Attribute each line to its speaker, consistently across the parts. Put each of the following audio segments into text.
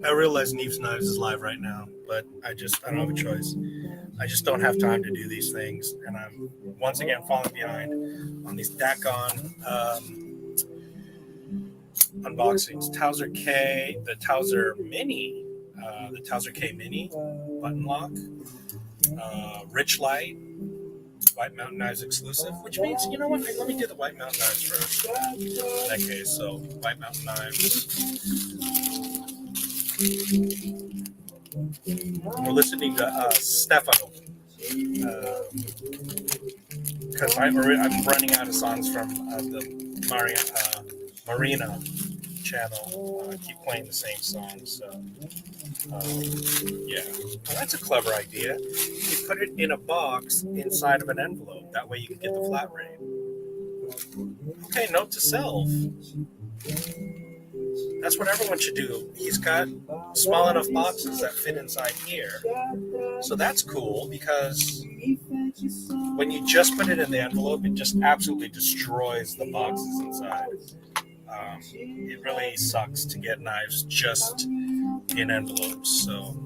Speaker 1: I realize Neve's Knives is live right now, but I don't have a choice. I just don't have time to do these things, and I'm once again falling behind on these Dakon unboxings. Towser K, the Towser Mini, the Towser K Mini button lock, Rich Light, White Mountain Knives exclusive, which means, you know what, let me do the White Mountain Knives first in that case. So, White Mountain Knives. We're listening to Stefano, because I'm running out of songs from the Marina channel. I keep playing the same song, so yeah. Well, that's a clever idea. You put it in a box inside of an envelope. That way you can get the flat rate. Okay, note to self. That's what everyone should do. He's got small enough boxes that fit inside here. So that's cool because when you just put it in the envelope, it just absolutely destroys the boxes inside. It really sucks to get knives just in envelopes. So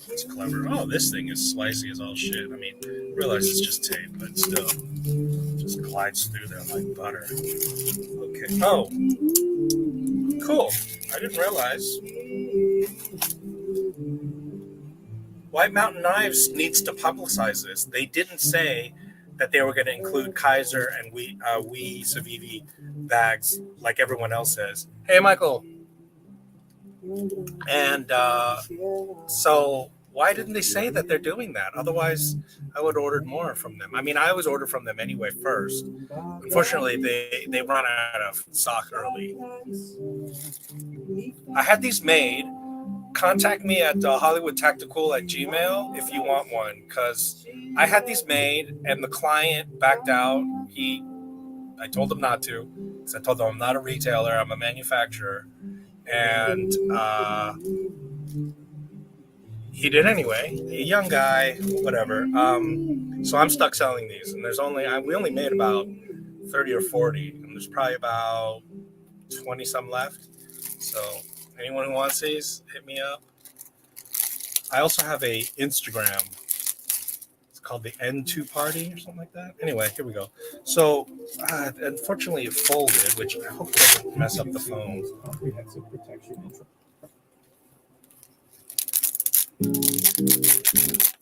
Speaker 1: it's clever. Oh, this thing is slicey as all shit. I mean, I realize it's just tape, but still, just glides through there like butter. Okay. Oh, cool. I didn't realize. White Mountain Knives needs to publicize this. They didn't say that they were going to include Kaiser and we Civivi bags like everyone else says. Hey, Michael. And so why didn't they say that they're doing that? Otherwise, I would have ordered more from them. I mean, I always order from them anyway first. Unfortunately, they run out of stock early. I had these made. Contact me at HollywoodTactical@gmail if you want one, because I had these made and the client backed out. I told him not to, because I told him I'm not a retailer, I'm a manufacturer. And he did anyway. A young guy, whatever. So I'm stuck selling these, and we only made about 30 or 40, and there's probably about 20 some left. So anyone who wants these, hit me up. I also have a Instagram. It's called the N2 Party or something like that. Anyway, here we go. So unfortunately, it folded, which I hope doesn't mess up the phone.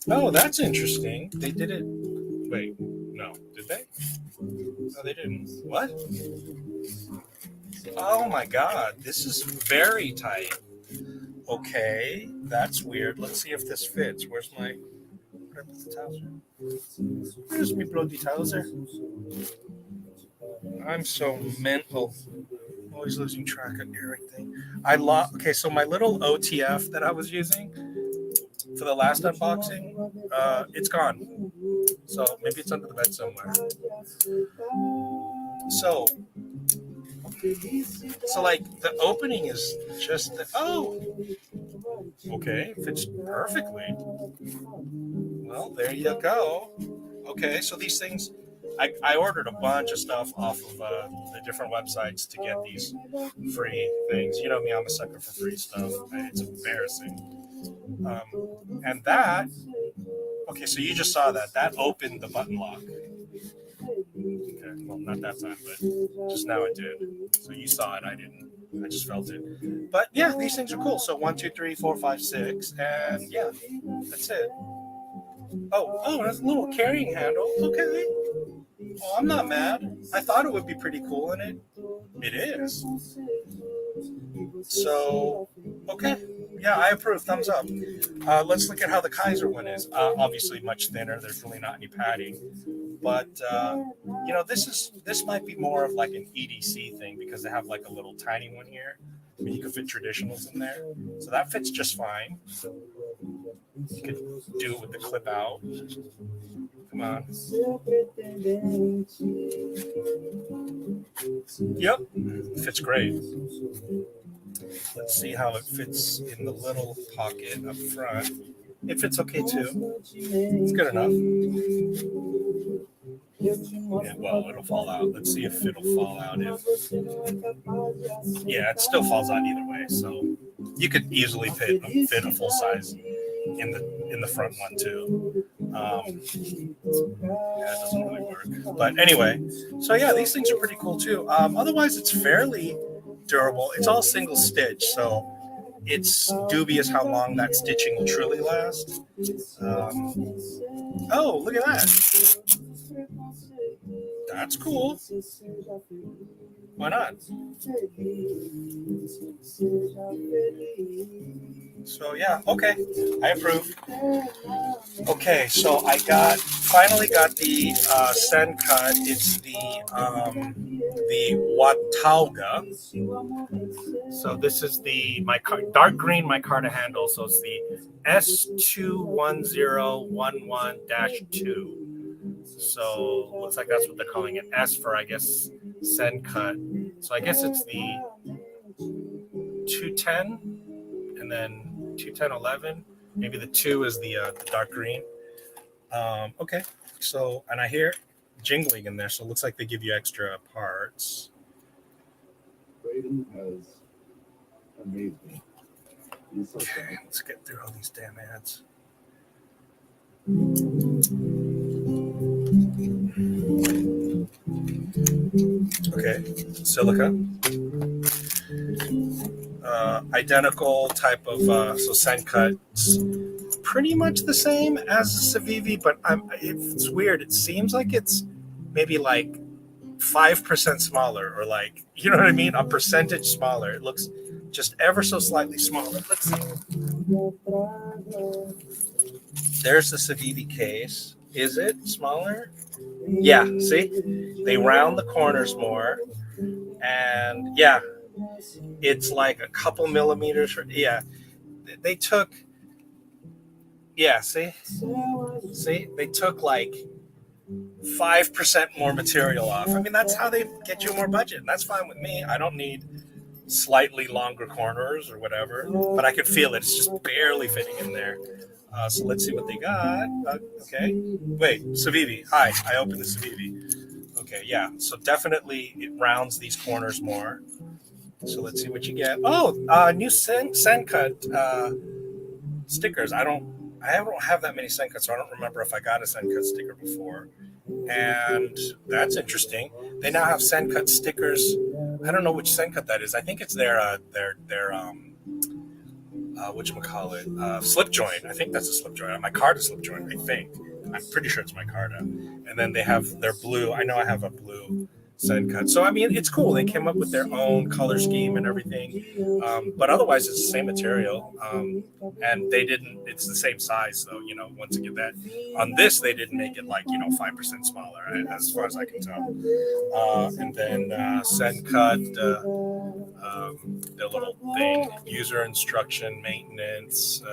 Speaker 1: Oh, that's interesting. They did it. Wait, no, did they? No, they didn't. What? Oh my God, this is very tight. Okay, that's weird. Let's see if this fits. Where's the Towser? Where's my bloody Towser? I'm so mental. Always losing track of everything. Okay, so my little OTF that I was using for the last unboxing, it's gone. So maybe it's under the bed somewhere. So like the opening is just okay, fits perfectly. Well, there you go. Okay, so these things, I ordered a bunch of stuff off of the different websites to get these free things. You know me, I'm a sucker for free stuff. It's embarrassing. And that, okay, so you just saw that opened the button lock. Okay, well, not that time, but just now it did. So you saw it, I didn't. I just felt it. But yeah, these things are cool. So 1, 2, 3, 4, 5, 6, and yeah, that's it. Oh, there's a little carrying handle. Okay. Well, I'm not mad. I thought it would be pretty cool, and it is. So, okay. Yeah, I approve. Thumbs up. Let's look at how the Kaiser one is. Obviously, much thinner. There's really not any padding. But, this might be more of like an EDC thing because they have like a little tiny one here. I mean, you can fit traditionals in there. So that fits just fine. You could do it with the clip out. Come on. Yep, fits great. Let's see how it fits in the little pocket up front. It fits okay too. It's good enough. Yeah, well, it'll fall out. Let's see if it'll fall out. Yeah, it still falls out either way. So You could easily fit a full size in the front one too. Yeah, it doesn't really work. But anyway, so yeah, these things are pretty cool too. Otherwise, it's fairly durable. It's all single stitch, so it's dubious how long that stitching will truly last. Oh, look at that. That's cool. Why not? So yeah, okay, I approve. Okay, so I finally got the send cut. It's the Watauga. So this is the dark green micarta handle. So it's the S21011-2. So looks like that's what they're calling it. S for, I guess, send cut. So I guess it's the 210 and then 21011. Maybe the 2 is the dark green. Okay, so, and I hear jingling in there, so it looks like they give you extra parts.
Speaker 2: Braden has amazed me.
Speaker 1: Okay, let's get through all these damn ads. Okay, silica. Identical type of so send cuts, pretty much the same as the Civivi, but it's weird. It seems like it's maybe like 5% smaller, or like, you know what I mean, a percentage smaller. It looks just ever so slightly smaller. Let's see. There's the Civivi case. Is it smaller? Yeah, see, they round the corners more, and yeah, it's like a couple millimeters. Yeah, they took. Yeah, see, they took like 5% more material off. I mean, that's how they get you more budget, and that's fine with me. I don't need slightly longer corners or whatever, but I could feel it. It's just barely fitting in there. So let's see what they got. Okay, wait, Civivi. Hi, I opened the Civivi. Okay, yeah, so definitely it rounds these corners more. So let's see what you get. Oh, new send cut stickers. I don't have that many send cuts, so I don't remember if I got a send cut sticker before. And that's interesting. They now have send cut stickers. I don't know which send cut that is. I think it's their whatchamacallit, slip joint. I think that's a slip joint. Micarta slip joint, I think. I'm pretty sure it's Micarta. And then they have their blue. I know I have a blue send cut. So, I mean, it's cool. They came up with their own color scheme and everything. But otherwise, it's the same material. And they didn't, it's the same size. So, you know, once again, that on this, they didn't make it like, 5% smaller, as far as I can tell. And then send cut, the little thing, user instruction, maintenance,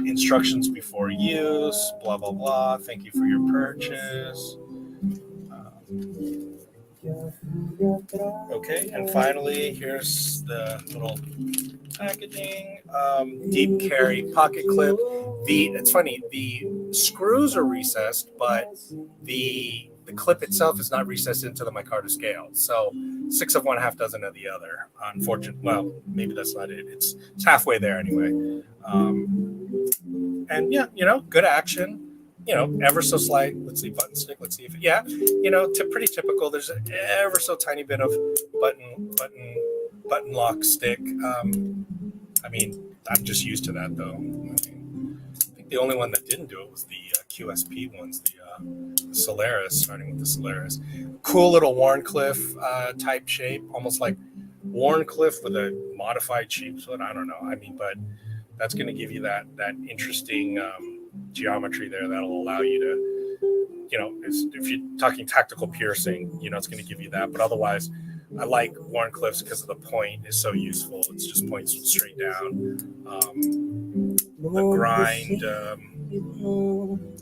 Speaker 1: instructions before use, blah, blah, blah. Thank you for your purchase. Okay, and finally, here's the little packaging. Deep carry pocket clip. It's funny, the screws are recessed, but the clip itself is not recessed into the micarta scale. So 6 of one, half dozen of the other. Unfortunately, well, maybe that's not it. It's halfway there anyway. And yeah, good action. Ever so slight. Let's see, button stick. Let's see if pretty typical. There's an ever so tiny bit of button lock stick. I mean, I'm just used to that though. I think the only one that didn't do it was the QSP ones, the Solaris, starting with the Solaris. Cool little Warncliffe type shape, almost like Warncliffe with a modified sheepsfoot. I don't know. I mean, but that's going to give you that interesting geometry there that'll allow you to, if you're talking tactical piercing, it's going to give you that. But otherwise, I like Warncliffes because of the point is so useful. It's just points straight down. The grind,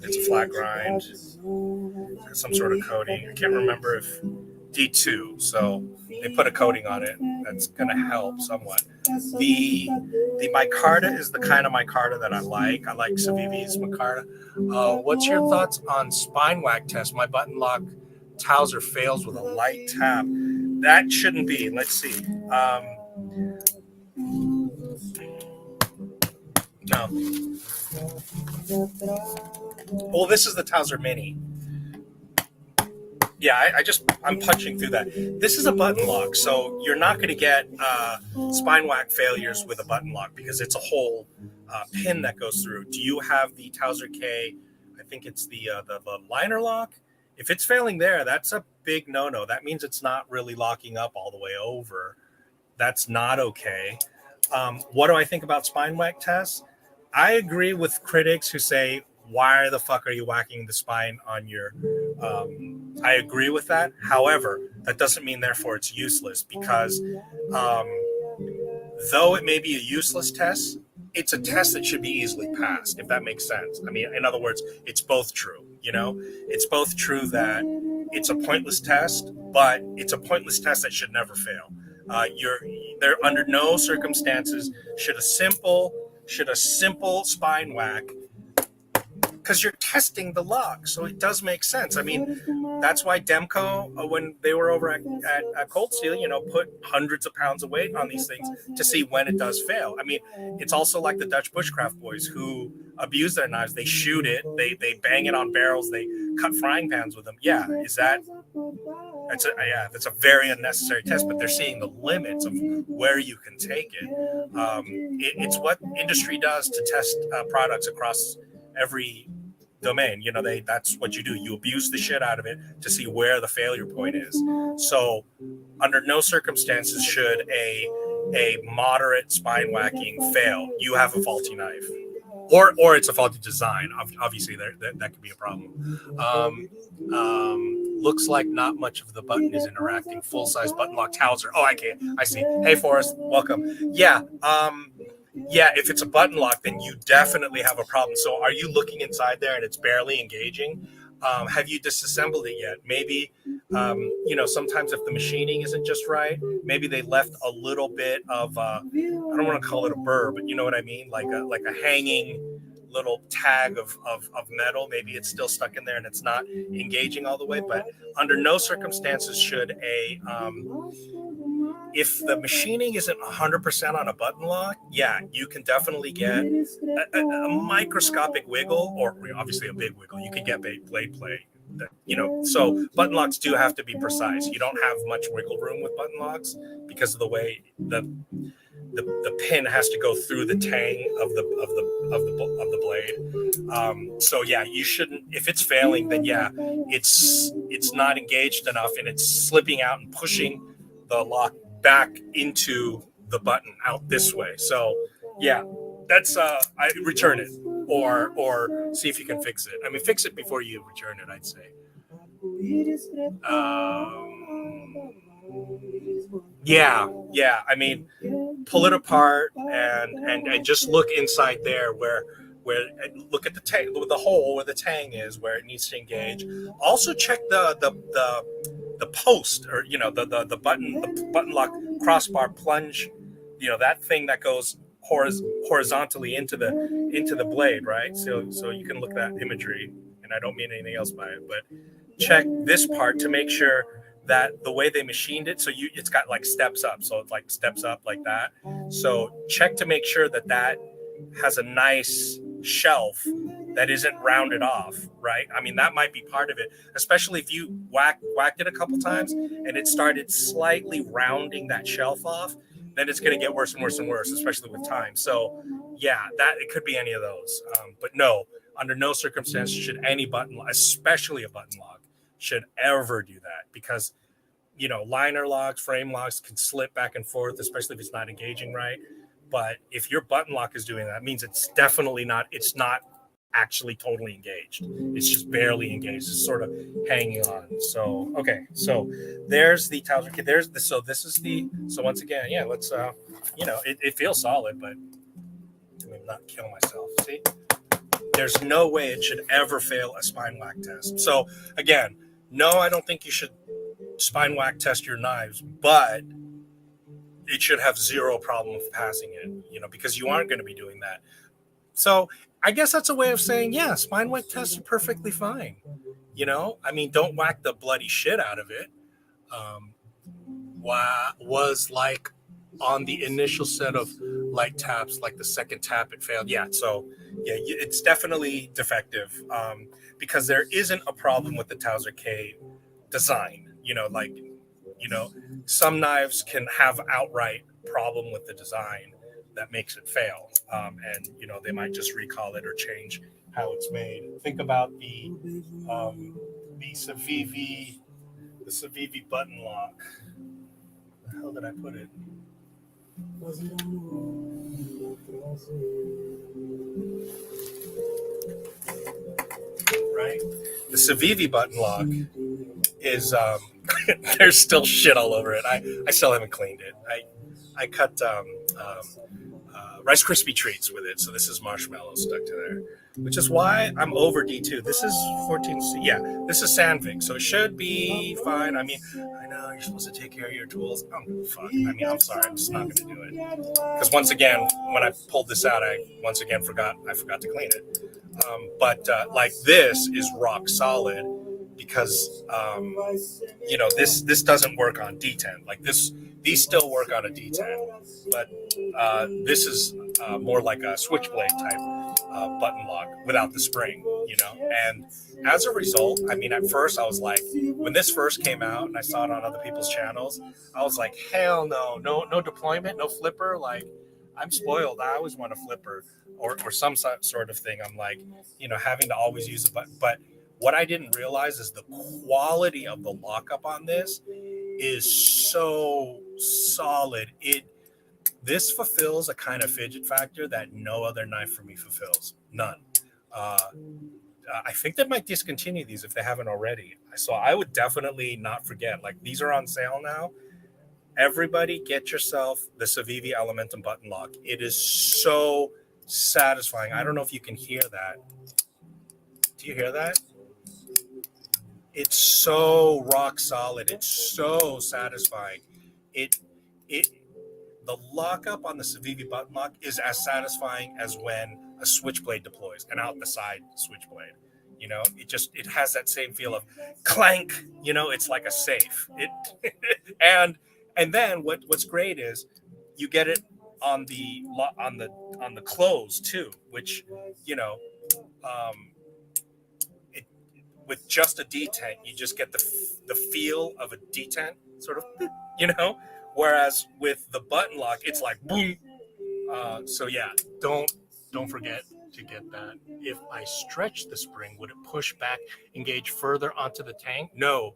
Speaker 1: it's a flat grind. Has some sort of coating. I can't remember if D2. So they put a coating on it. That's going to help somewhat. The micarta is the kind of micarta that I like. I like Civivi's micarta. What's your thoughts on spine whack test? My button lock Towser fails with a light tap. That shouldn't be. Let's see. No. Well, this is the Towser Mini. Yeah, I'm punching through that. This is a button lock, so you're not going to get spine whack failures with a button lock because it's a whole pin that goes through. Do you have the Towser K? I think it's the liner lock. If it's failing there, that's a big no-no. That means it's not really locking up all the way over. That's not okay. What do I think about spine whack tests? I agree with critics who say, why the fuck are you whacking the spine on your... I agree with that. However, that doesn't mean, therefore, it's useless because though it may be a useless test, it's a test that should be easily passed, if that makes sense. I mean, in other words, it's both true, you know? It's both true that it's a pointless test, but it's a pointless test that should never fail. There under no circumstances should a simple spine whack, because you're testing the lock, so it does make sense. I mean, that's why Demco, when they were over at Cold Steel, you know, put hundreds of pounds of weight on these things to see when it does fail. I mean, it's also like the Dutch bushcraft boys who abuse their knives. They shoot it, they bang it on barrels, they cut frying pans with them. Yeah, that's a very unnecessary test, but they're seeing the limits of where you can take it. It's what industry does to test products across every domain. You know, that's what you do. You abuse the shit out of it to see where the failure point is. So under no circumstances should a moderate spine whacking fail. You have a faulty knife, or it's a faulty design. Obviously that could be a problem. Looks like not much of the button is interacting. Full size button lock Towser. Oh, I see. Hey Forrest, welcome. Yeah, if it's a button lock, then you definitely have a problem. So are you looking inside there and it's barely engaging? Have you disassembled it yet? Maybe, sometimes if the machining isn't just right, maybe they left a little bit of, I don't want to call it a burr, but you know what I mean? Like a hanging little tag of metal. Maybe it's still stuck in there and it's not engaging all the way. But under no circumstances should if the machining isn't 100% on a button lock, yeah, you can definitely get a microscopic wiggle, or obviously a big wiggle. You can get blade play. So button locks do have to be precise. You don't have much wiggle room with button locks because of the way the pin has to go through the tang of the blade. So yeah, you shouldn't. If it's failing, then yeah, it's not engaged enough and it's slipping out and pushing the lock back into the button out this way. So yeah, that's I return it or see if you can fix it. I mean, fix it before you return it, I'd say. Yeah. I mean, pull it apart and just look inside there where look at the hole where the tang is, where it needs to engage. Also check the post, or the button lock crossbar plunge, that thing that goes horizontally into the blade, right? So you can look at that imagery, and I don't mean anything else by it, but check this part to make sure that the way they machined it, so it's got like steps up, so it like steps up like that. So check to make sure that has a nice shelf that isn't rounded off, right? I mean, that might be part of it, especially if you whacked it a couple times and it started slightly rounding that shelf off, then it's going to get worse and worse and worse, especially with time. So yeah, that it could be any of those. But no, under no circumstances should any button, especially a button lock, should ever do that, because liner locks, frame locks can slip back and forth, especially if it's not engaging right. But if your button lock is doing that, it means it's definitely not. It's not actually totally engaged. It's just barely engaged. It's sort of hanging on. So okay, so there's the Towser kit. So once again, yeah, let's it feels solid, but I mean, not kill myself. See, there's no way it should ever fail a spine whack test. So again, no, I don't think you should spine whack test your knives, but it should have zero problem of passing it, because you aren't going to be doing that. So I guess that's a way of saying, yeah, spine whack tests are perfectly fine. I mean, don't whack the bloody shit out of it. Was like on the initial set of light taps, like the second tap, it failed. Yeah, so yeah, it's definitely defective, because there isn't a problem with the Towser K design. Some knives can have outright problem with the design that makes it fail, and they might just recall it or change how it's made. Think about the Civivi button lock. Where the hell did I put it? Right, the Civivi button lock is there's still shit all over it. I still haven't cleaned it. I cut Rice Krispie treats with it, so this is marshmallow stuck to there, which is why I'm over D2. This is 14. Yeah, this is Sandvik, so it should be fine. I mean, I know you're supposed to take care of your tools. I don't give a fuck. I mean, I'm sorry, I'm just not going to do it, because once again, when I pulled this out, I forgot to clean it. But like this is rock solid, because this doesn't work on D10. Like these still work on a D10, but this is more like a switchblade type button lock without the spring, and as a result, I mean, at first I was like, when this first came out and I saw it on other people's channels, I was like, hell no deployment, no flipper. Like, I'm spoiled. I always want a flipper or some sort of thing. I'm like, having to always use a button. But what I didn't realize is the quality of the lockup on this is so solid. This fulfills a kind of fidget factor that no other knife for me fulfills. None. I think they might discontinue these if they haven't already. So I would definitely not forget. Like, these are on sale now. Everybody get yourself the Civivi Elementum button lock. It is so satisfying. I don't know if you can hear that. Do you hear that? It's so rock solid. It's so satisfying. The lockup on the Civivi button lock is as satisfying as when a switchblade deploys, an out the side switchblade. It has that same feel of clank. It's like a safe. And then what's great is you get it on the close too, which with just a detent, you just get the feel of a detent, sort of, Whereas with the button lock, it's like boom. So yeah, don't forget to get that. If I stretch the spring, would it push back, engage further onto the tank? No.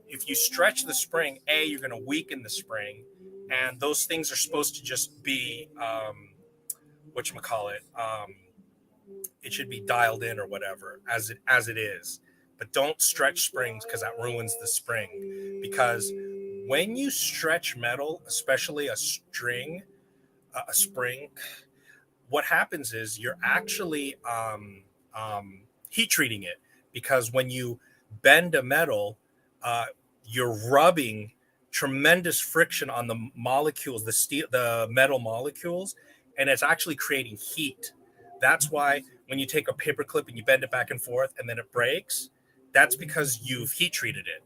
Speaker 1: If you stretch the spring, you're going to weaken the spring, and those things are supposed to just be whatchamacallit, it should be dialed in or whatever as it is. But don't stretch springs, because that ruins the spring. Because when you stretch metal, especially a spring, what happens is you're actually heat treating it, because when you bend a metal, you're rubbing tremendous friction on the molecules, the metal molecules, and it's actually creating heat. That's why when you take a paper clip and you bend it back and forth and then it breaks, that's because you've heat treated it.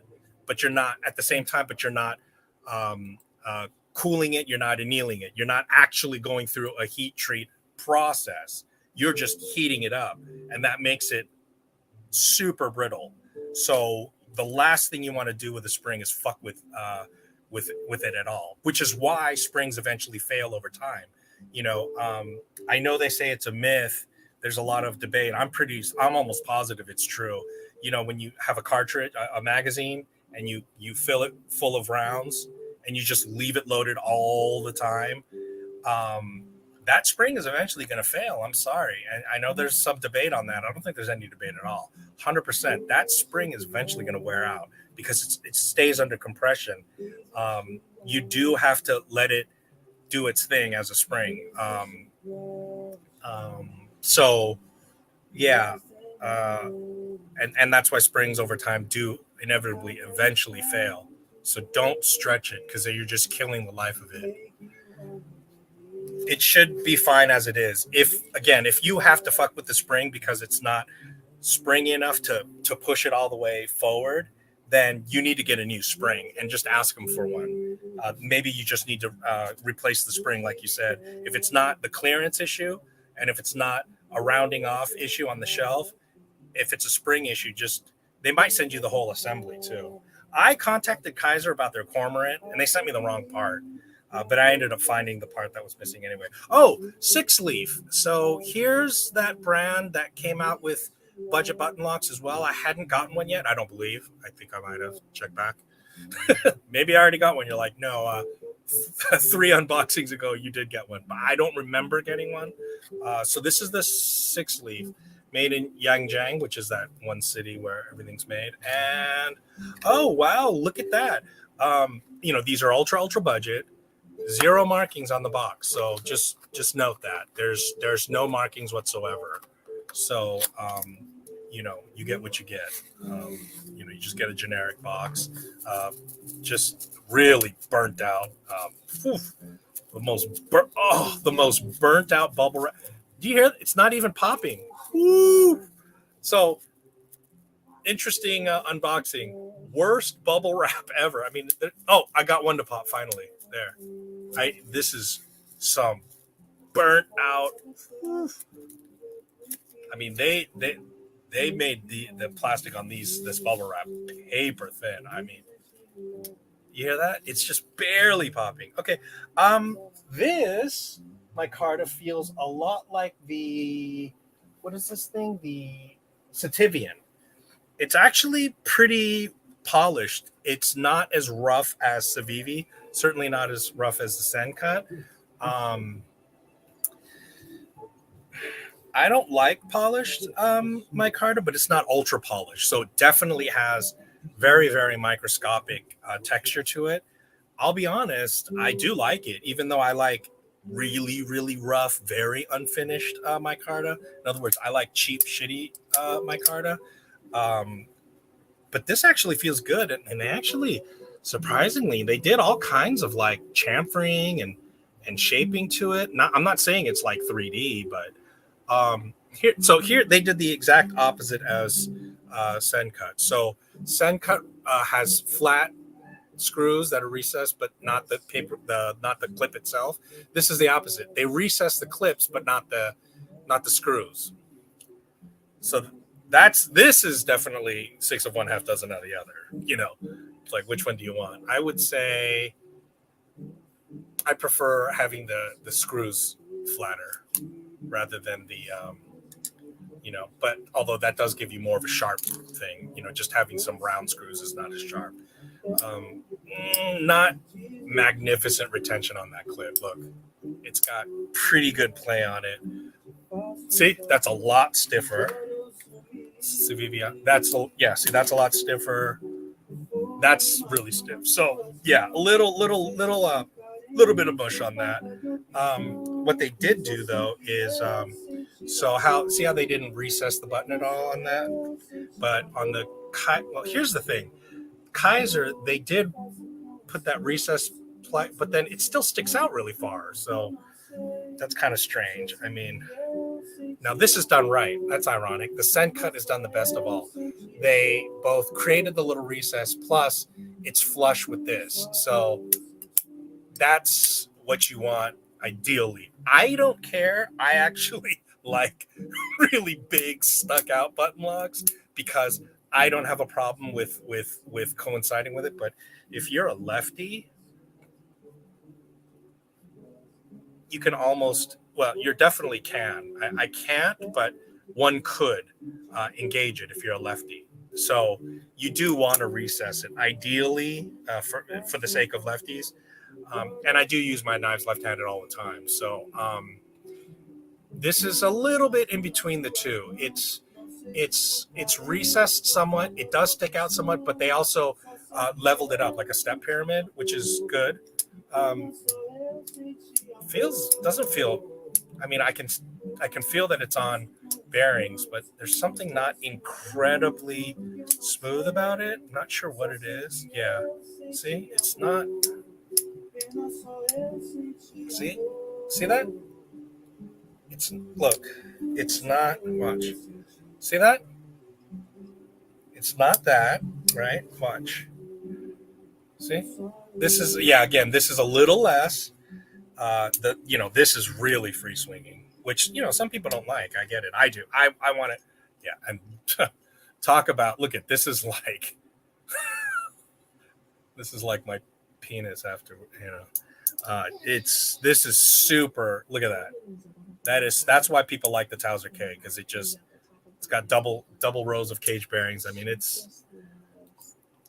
Speaker 1: But you're not at the same time, but you're not cooling it. You're not annealing it. You're not actually going through a heat treat process. You're just heating it up, and that makes it super brittle. So the last thing you want to do with a spring is fuck with it at all, which is why springs eventually fail over time. I know they say it's a myth. There's a lot of debate. I'm almost positive it's true. When you have a cartridge, a magazine, and you fill it full of rounds and you just leave it loaded all the time, that spring is eventually going to fail. I'm sorry. I know there's some debate on that. I don't think there's any debate at all. 100%. That spring is eventually going to wear out because it stays under compression. You do have to let it do its thing as a spring. So, yeah. And that's why springs over time do inevitably eventually fail. So don't stretch it, because you're just killing the life of it. It should be fine as it is. If you have to fuck with the spring because it's not springy enough to push it all the way forward, then you need to get a new spring and just ask them for one. Maybe you just need to replace the spring, like you said. If it's not the clearance issue, and if it's not a rounding off issue on the shelf, if it's a spring issue, just they might send you the whole assembly too. I contacted Kaiser about their cormorant, and they sent me the wrong part. But I ended up finding the part that was missing anyway. Oh, Six Leaf. So here's that brand that came out with budget button locks as well. I hadn't gotten one yet. I don't believe. I think I might have. Check back. Maybe I already got one. You're like, no, 3 unboxings ago you did get one, but I don't remember getting one. So this is the Six Leaf, made in Yangjiang, which is that one city where everything's made. And oh wow, look at that. These are ultra budget. 0 markings on the box. So just note that there's no markings whatsoever. So you get what you get. You just get a generic box. Just really burnt out. The most burnt out bubble wrap. Do you hear? It's not even popping. Woo! So interesting unboxing. Worst bubble wrap ever. I mean, I got one to pop finally. There. This is some burnt out. I mean, they made the plastic on this bubble wrap paper thin. I mean, you hear that? It's just barely popping. Okay. This micarta feels a lot like what is this thing? The Sativian. It's actually pretty polished. It's not as rough as Civivi. Certainly not as rough as the Sen cut. I don't like polished micarta, but it's not ultra polished. So it definitely has very, very microscopic texture to it. I'll be honest, I do like it, even though I like really, really rough, very unfinished micarta. In other words, I like cheap, shitty micarta. But this actually feels good. And they actually, surprisingly, they did all kinds of like chamfering and shaping to it. I'm not saying it's like 3D, but here they did the exact opposite as Sen cut. So Sen cut has flat screws that are recessed, but not the paper, not the clip itself. This is the opposite. They recess the clips, but not the screws. So this is definitely 6 of one, half dozen of the other. It's like, which one do you want? I would say I prefer having the screws flatter rather than the but although that does give you more of a sharp thing, just having some round screws is not as sharp. Not magnificent retention on that clip. Look, it's got pretty good play on it. See, that's a lot stiffer. That's a lot stiffer. That's really stiff. So yeah, a little bit of mush on that. What they did do though is see how they didn't recess the button at all on that, but on the here's the thing. Kaiser, they did put that recess but then it still sticks out really far. So that's kind of strange. I mean, now this is done right. That's ironic. The Sen cut is done the best of all. They both created the little recess, plus it's flush with this. So that's what you want ideally. I don't care. I actually like really big stuck out button locks because I don't have a problem with coinciding with it. But if you're a lefty, you can you definitely can. I can't, but one could engage it if you're a lefty. So you do want to recess it, ideally, for the sake of lefties. And I do use my knives left-handed all the time. So this is a little bit in between the two. It's recessed somewhat. It does stick out somewhat, but they also leveled it up like a step pyramid, which is good. Doesn't feel. I mean, I can feel that it's on bearings, but there's something not incredibly smooth about it. I'm not sure what it is. Yeah, see, it's not. See that? It's not. Watch. See that? It's not that. right? Watch. See? This is, yeah, again, this is a little less. This is really free swinging, which, some people don't like. I get it. I do. I want it. Yeah. And talk about, look at, this is like my penis after, this is super, look at that. That's why people like the Towser K, because it's got double rows of cage bearings. I mean,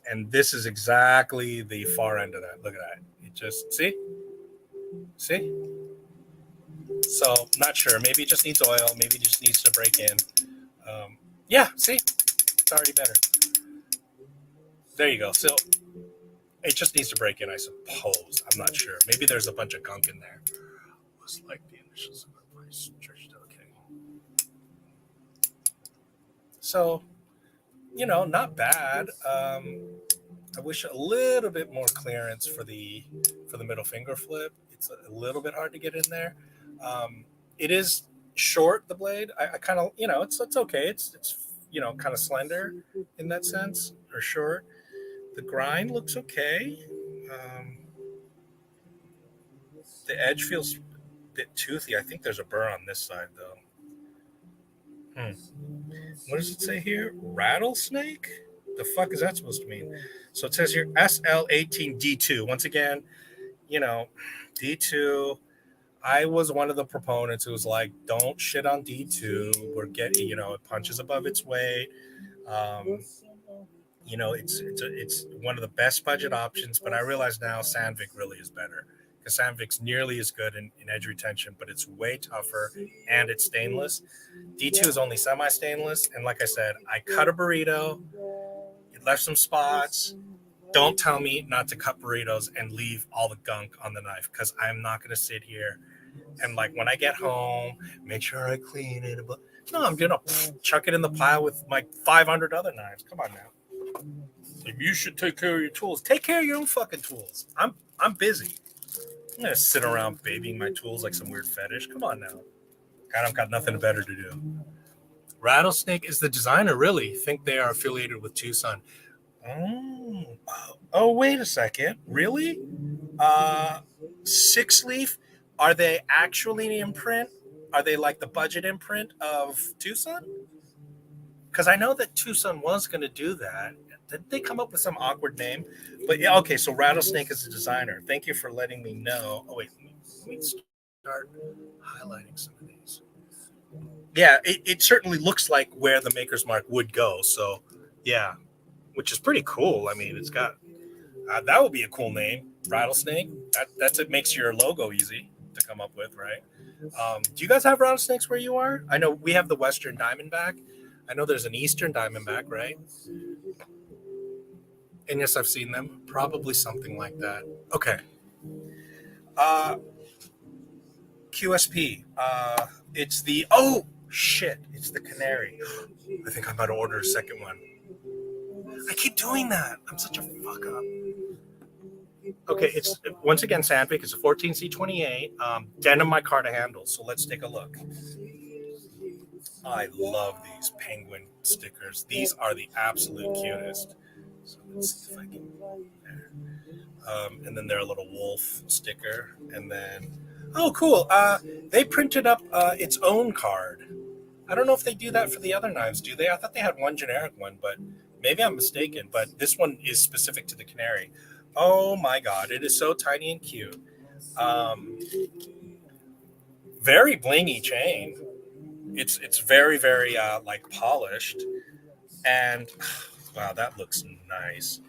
Speaker 1: and this is exactly the far end of that. Look at that. It just, see? So, not sure. Maybe it just needs oil. Maybe it just needs to break in. Yeah, see? It's already better. There you go. So, it just needs to break in, I suppose. I'm not sure. Maybe there's a bunch of gunk in there. It was like the initials of my place. Church. Okay. So, not bad. I wish a little bit more clearance for the middle finger flip. It's a little bit hard to get in there. It is short, the blade. I kind of, it's okay. It's kind of slender in that sense, or short. The grind looks okay. The edge feels a bit toothy. I think there's a burr on this side, though. What does it say here? Rattlesnake? The fuck is that supposed to mean? So it says here SL18D2. Once again, D2. I was one of the proponents who was like, don't shit on D2. We're getting, it punches above its weight. It's one of the best budget options, but I realize now Sandvik really is better, because Sandvik's nearly as good in edge retention, but it's way tougher, and it's stainless. D2 is only semi-stainless, and like I said, I cut a burrito. It left some spots. Don't tell me not to cut burritos and leave all the gunk on the knife, because I'm not going to sit here and, like, when I get home, make sure I clean it. No, I'm going to chuck it in the pile with my 500 other knives. Come on now. You should take care of your tools. Take care of your own fucking tools. I'm busy. I'm going to sit around babying my tools like some weird fetish. Come on now. God, I've got nothing better to do. Rattlesnake is the designer, really. Think they are affiliated with Tucson. Oh, wait a second. Really? 6-leaf? Are they actually an imprint? Are they like the budget imprint of Tucson? Because I know that Tucson was going to do that. Did they come up with some awkward name? But yeah, okay, so Rattlesnake is the designer. Thank you for letting me know. Oh, wait, let me start highlighting some of these. Yeah, it certainly looks like where the Maker's Mark would go. So, yeah, which is pretty cool. I mean, it's got, that would be a cool name, Rattlesnake. That's it makes your logo easy to come up with, right? Do you guys have rattlesnakes where you are? I know we have the Western Diamondback. I know there's an Eastern Diamondback, right? And yes, I've seen them. Probably something like that. Okay. QSP. It's the, oh, shit. It's the Canary. I think I'm about to order a second one. I keep doing that. I'm such a fuck up. Okay, it's, once again, Sandvik. It's a 14C28 denim micarta handles. So let's take a look. I love these penguin stickers. These are the absolute cutest. So let's see if I can. There. And then they're a little wolf sticker. And then, oh, cool. They printed up its own card. I don't know if they do that for the other knives, do they? I thought they had one generic one, but maybe I'm mistaken. But this one is specific to the Canary. Oh my God, it is so tiny and cute. Very blingy chain. It's very, very like polished. And wow, that looks nice.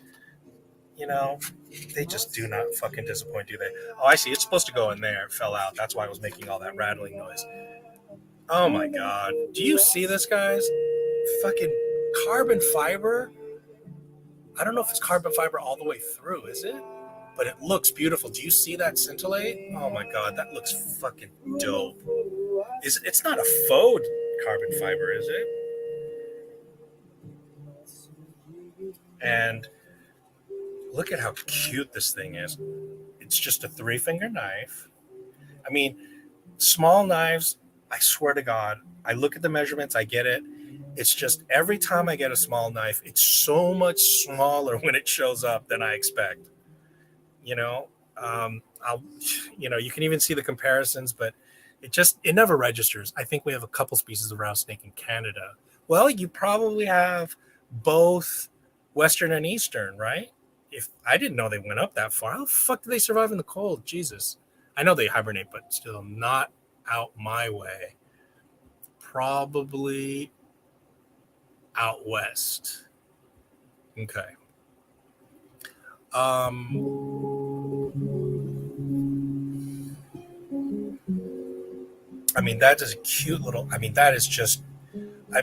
Speaker 1: They just do not fucking disappoint, do they? Oh, I see. It's supposed to go in there. It fell out. That's why it was making all that rattling noise. Oh my God. Do you see this, guys? Fucking carbon fiber. I don't know if it's carbon fiber all the way through, is it? But it looks beautiful. Do you see that scintillate? Oh my God, that looks fucking dope. It's not a faux carbon fiber, is it? And look at how cute this thing is. It's just a 3-finger knife. I mean, small knives, I swear to God, I look at the measurements, I get it. It's just every time I get a small knife, it's so much smaller when it shows up than I expect. You know, I'll, you can even see the comparisons, but it never registers. I think we have a couple species of rattlesnake in Canada. Well, you probably have both Western and Eastern, right? If I didn't know they went up that far, how the fuck do they survive in the cold? Jesus. I know they hibernate, but still not out my way. Probably out west. Okay. I mean, that is a cute little. I mean, that is just. I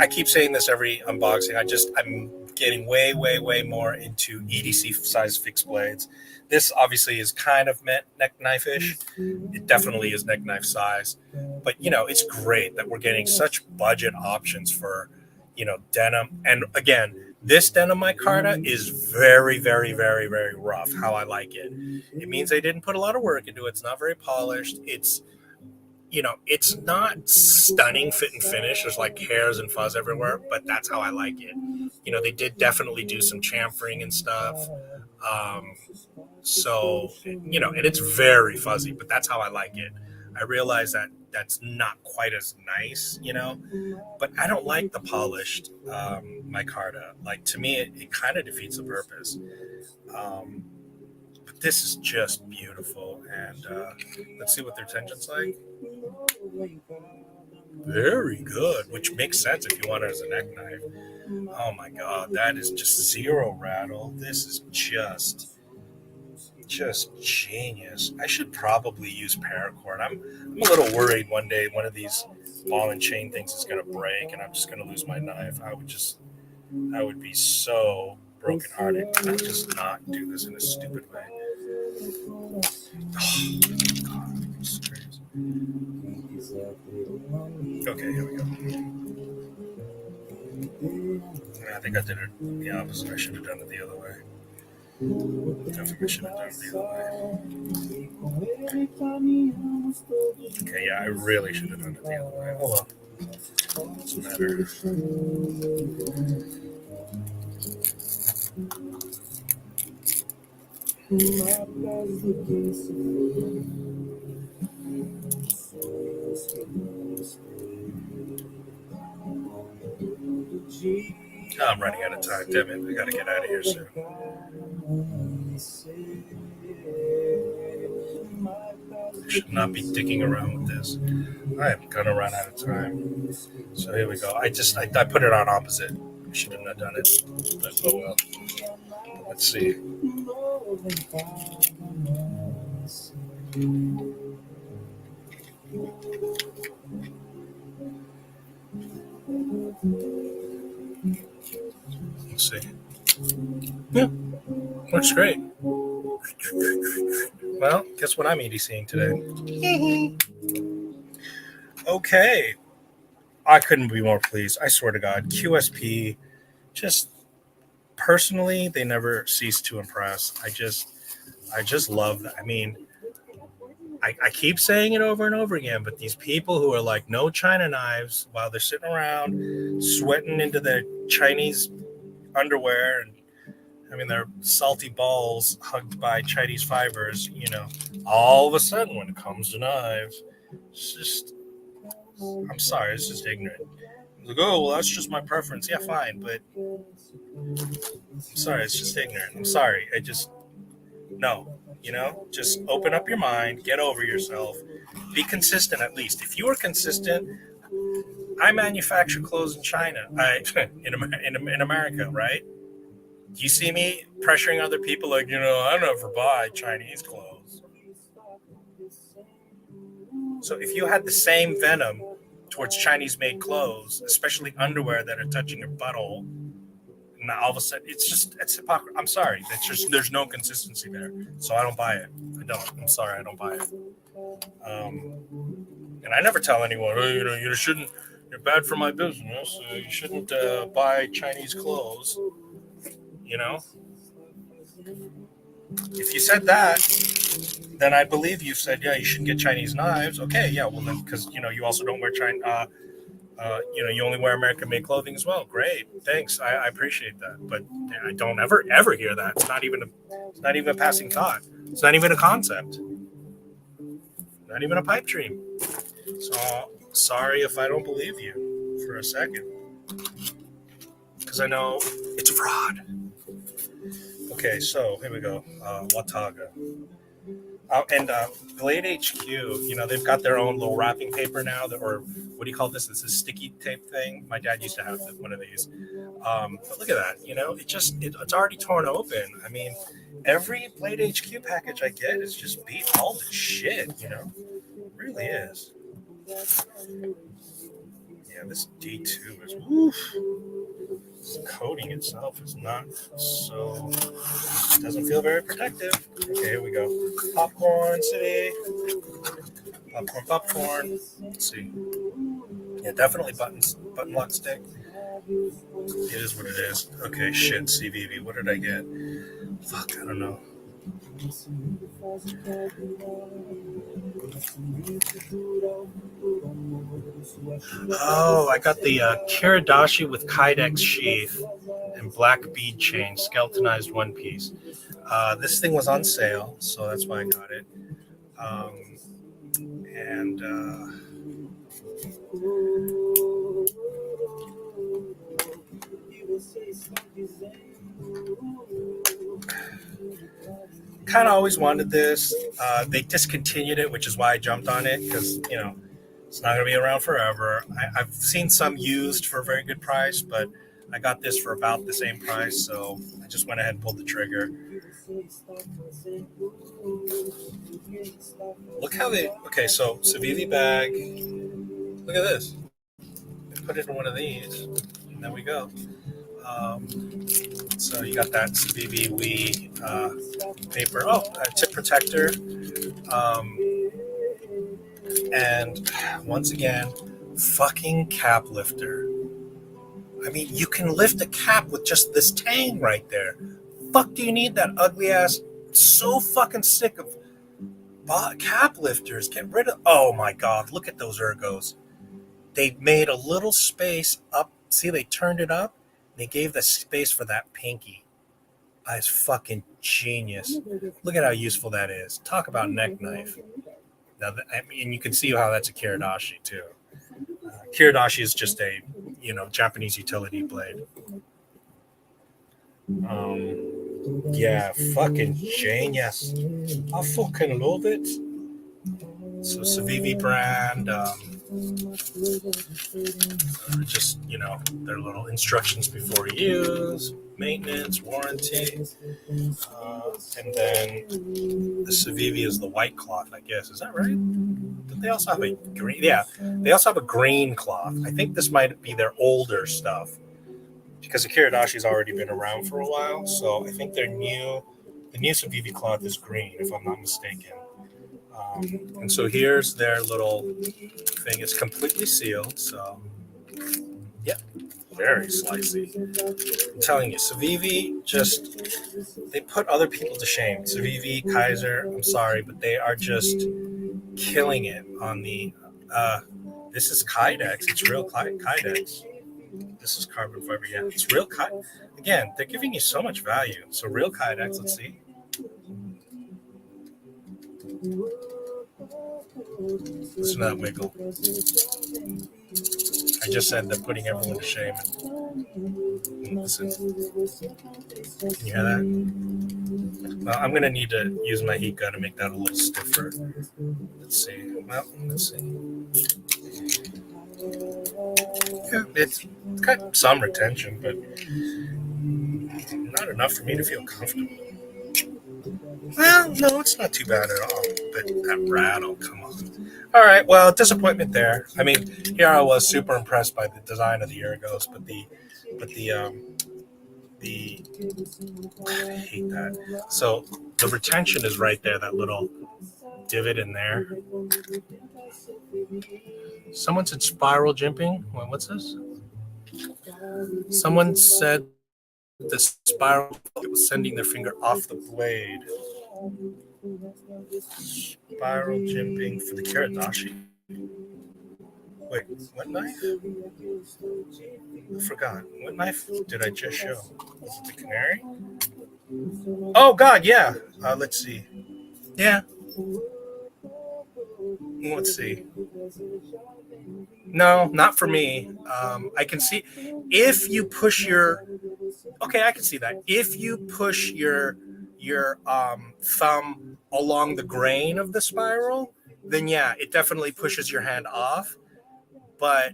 Speaker 1: keep saying this every unboxing. I'm getting way, way, way more into EDC size fixed blades. This obviously is kind of neck knife-ish. It definitely is neck knife size, but it's great that we're getting such budget options for, denim. And again, this denim micarta is very, very, very, very rough. How I like it. It means they didn't put a lot of work into it. It's not very polished. It's not stunning fit and finish. There's like hairs and fuzz everywhere, but that's how I like it. They did definitely do some chamfering and stuff. And it's very fuzzy, but that's how I like it. I realize that that's not quite as nice, but I don't like the polished micarta. Like, to me, it kind of defeats the purpose. But this is just beautiful. And let's see what their tension's like. Very good, which makes sense if you want it as a neck knife. Oh my god, that is just zero rattle. This is just genius. I should probably use paracord. I'm a little worried one day one of these ball and chain things is going to break and I'm just going to lose my knife. I would be so brokenhearted. I would just not do this in a stupid way. Oh, god, I'm serious. Okay, here we go. I think I did it the opposite. I should have done it the other way. Definitely should have done it the other way. Okay, yeah, I really should have done it the other way. Hold on. Doesn't matter. Oh, I'm running out of time. Damn it, we gotta get out of here soon. I should not be dicking around with this. I'm gonna run out of time. So here we go. I put it on opposite. I shouldn't have done it. But oh well. Let's see. Let's see. Yeah, works great. Well, guess what I'm EDCing today? Okay. I couldn't be more pleased. I swear to God. QSP, just personally, they never cease to impress. I just love that. I mean, I keep saying it over and over again, but these people who are like, no China knives, while they're sitting around sweating into their Chinese underwear and having their salty balls hugged by Chinese fibers, all of a sudden when it comes to knives, it's just, I'm sorry, it's just ignorant. Like, oh, well, that's just my preference. Yeah, fine, but I'm sorry, it's just ignorant. I'm sorry. No, just open up your mind, get over yourself, be consistent at least. If you are consistent, I manufacture clothes in China, in America, right? Do you see me pressuring other people like, I never buy Chinese clothes? So if you had the same venom towards Chinese-made clothes, especially underwear that are touching your butthole, and all of a sudden, it's hypocrisy. I'm sorry. There's no consistency there. So I don't buy it. I'm sorry, I don't buy it. And I never tell anyone, oh, you shouldn't, you're bad for my business. You shouldn't buy Chinese clothes. If you said that, then I believe you said, yeah, you shouldn't get Chinese knives. Okay, yeah, well then, because, you also don't wear You only wear American-made clothing as well. Great, thanks. I appreciate that, but I don't ever hear that. It's not even a passing thought. It's not even a concept. Not even a pipe dream. So sorry if I don't believe you for a second, because I know it's a fraud. Okay, so here we go. Wataga. And Bladehq, they've got their own little wrapping paper now, or what do you call this? This is sticky tape thing. My dad used to have one of these. But look at that. It's already torn open. I mean, every Bladehq package I get is just beat all the shit. It really is. Yeah, this D2 is woof. This coating itself is not so. Doesn't feel very protective. Okay, here we go. Popcorn City. Popcorn. Let's see. Yeah, definitely button lock stick. It is what it is. Okay, shit, CVV. What did I get? Fuck, I don't know. Oh, I got the Kiridashi with Kydex sheath and black bead chain, skeletonized one piece. This thing was on sale, so that's why I got it. Kind of always wanted this. They discontinued it, which is why I jumped on it, because it's not going to be around forever. I've seen some used for a very good price, but I got this for about the same price, so I just went ahead and pulled the trigger. Look how so Civivi bag. Look at this. Put it in one of these, and there we go. So you got that Civivi paper. Oh, a tip protector. And once again, fucking cap lifter. I mean, you can lift a cap with just this tang right there. Fuck do you need that ugly ass? So fucking sick of cap lifters. Get rid of. Oh my god, look at those ergos. They made a little space up. See, they turned it up. They gave the space for that pinky. That's fucking genius. Look at how useful that is. Talk about neck knife. Now, you can see how that's a Kiridashi too. Kiridashi is just a, Japanese utility blade. Yeah, fucking genius. I fucking love it. So Civivi brand, just, their little instructions before use, maintenance, warranty, and then the Civivi is the white cloth, I guess. Is that right? Did they also have a green? Yeah, they also have a green cloth. I think this might be their older stuff, because the Kiridashi's already been around for a while, so I think the new Civivi cloth is green, if I'm not mistaken. And so here's their little thing. It's completely sealed, so yeah, very slicey. I'm telling you, Civivi they put other people to shame. Civivi, Kaiser, I'm sorry, but they are just killing it on the, this is Kydex. It's real Kydex. This is carbon fiber. Yeah, it's real Kydex. Again, they're giving you so much value. So real Kydex, let's see. Listen to that wiggle. I just said they're putting everyone to shame. Listen. Can you hear that? Well, I'm going to need to use my heat gun to make that a little stiffer. Let's see. Well, let's see. Yeah, it's got some retention, but not enough for me to feel comfortable. Well, no, it's not too bad at all. But that rattle, come on. All right, well, disappointment there. I mean, here I was super impressed by the design of the ergos, but the I hate that. So the retention is right there, that little divot in there. Someone said spiral jimping. Well, what's this? Someone said the spiral was sending their finger off the blade. Spiral jimping for the Kiridashi. Wait, what knife? I forgot. What knife did I just show? Was it the Canary? Oh, God, yeah. Let's see. Yeah. Let's see. No, not for me. I can see if you push your. Okay, I can see that. If you push your thumb along the grain of the spiral, then yeah, it definitely pushes your hand off. But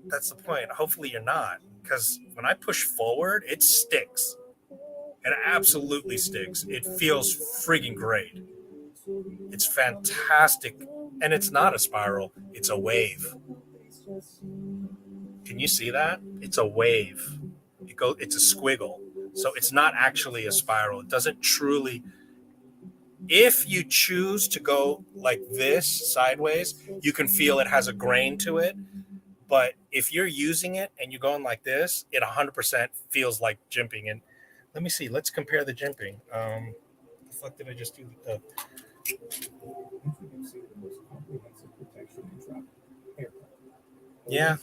Speaker 1: that's the point. Hopefully, you're not, because when I push forward, it sticks. It absolutely sticks. It feels friggin' great. It's fantastic, and it's not a spiral. It's a wave. Can you see that? It's a wave. It's a squiggle. So it's not actually a spiral. It doesn't truly. If you choose to go like this sideways, you can feel it has a grain to it. But if you're using it and you're going like this, it 100% feels like jimping. And let me see. Let's compare the jimping. The fuck did I just do? Yeah.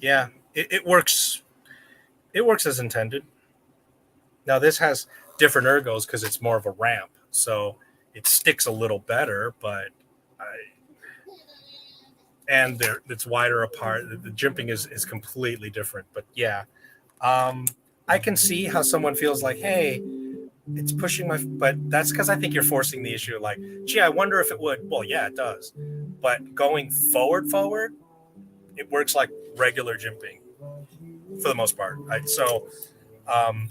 Speaker 1: Yeah. It works. It works as intended. Now this has different ergos because it's more of a ramp, so it sticks a little better, but and it's wider apart. The jimping is completely different. But yeah, I can see how someone feels like, hey, it's pushing my. But that's because I think you're forcing the issue. Like, gee, I wonder if it would. Well, yeah, it does. But going forward, it works like regular jimping for the most part. So. Um,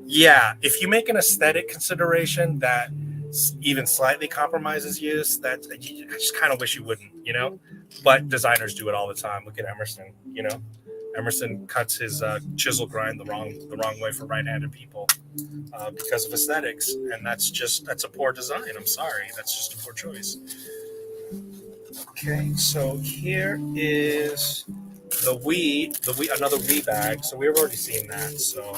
Speaker 1: Yeah, if you make an aesthetic consideration that even slightly compromises use, that I just kind of wish you wouldn't, you know. But designers do it all the time. Look at Emerson, you know. Emerson cuts his chisel grind the wrong way for right-handed people because of aesthetics, and that's a poor design. I'm sorry, that's just a poor choice. Okay, so here is another Wii bag. So we've already seen that. So.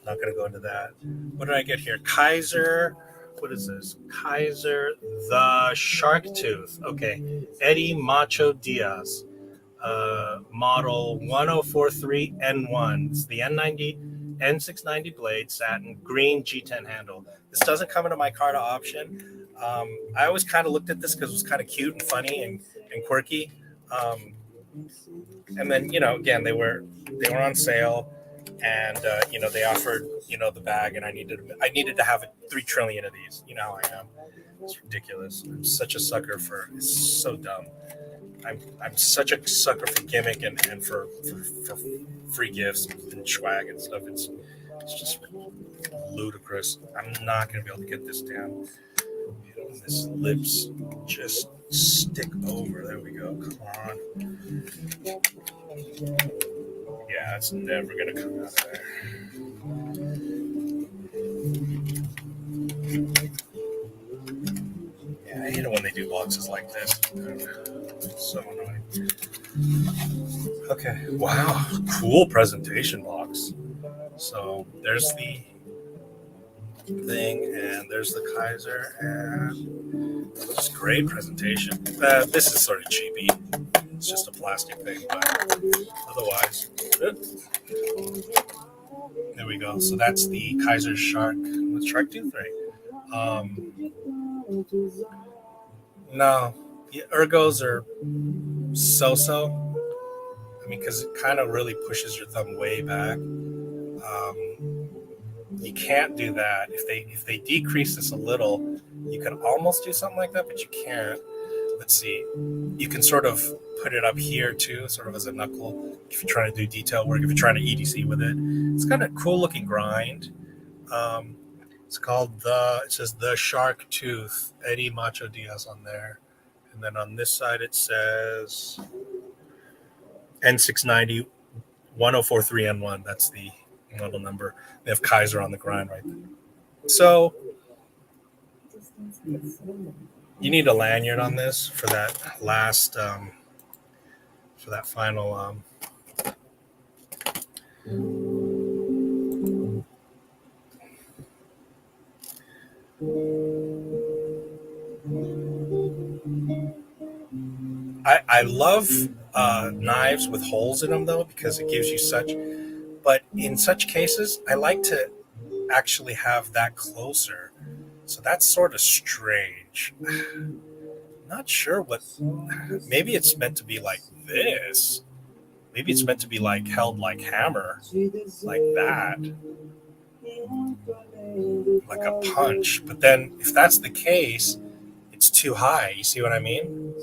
Speaker 1: Not going to go into that. What did I get here? Kaiser. What is this? Kaiser the Shark Tooth. Okay. Eddie Macho Diaz. Model 1043N1. It's the N90, N690 blade, satin, green G10 handle. This doesn't come in a Micarta option. I always kind of looked at this because it was kind of cute and funny and quirky. And then, again, they were on sale, and they offered the bag, and I needed to have 3 trillion of these. You know how I am. It's ridiculous. I'm such a sucker for. It's so dumb. I'm such a sucker for gimmick and for free gifts and swag and stuff. It's just ludicrous. I'm not gonna be able to get this down. This lips just stick over. There we go. Come on. Yeah, it's never gonna come out of there. Yeah, I hate it when they do boxes like this. It's so annoying. Okay. Wow. Cool presentation box. So there's the thing, and there's the Kaiser, and it's great presentation. This is sort of cheapy. It's just a plastic thing, but otherwise, good. There we go. So that's the Kaiser Shark. What's Shark Tooth, right? No, the ergos are so-so. I mean, because it kind of really pushes your thumb way back. You can't do that. If they decrease this a little, you could almost do something like that, but you can't. Let's see. You can sort of put it up here too, sort of as a knuckle. If you're trying to do detail work, if you're trying to EDC with it, it's got a cool looking grind. It's called it says the Shark Tooth, Eddie Macho Diaz on there. And then on this side, it says N690 1043N1. That's the model number. They have Kaiser on the grind right there. So you need a lanyard on this for that last, for that final. I love knives with holes in them though, because it gives you such. But in such cases, I like to actually have that closer. So that's sort of strange. Not sure what. Maybe it's meant to be like this. Maybe it's meant to be like held like hammer, like that, like a punch. But then if that's the case, it's too high. You see what I mean?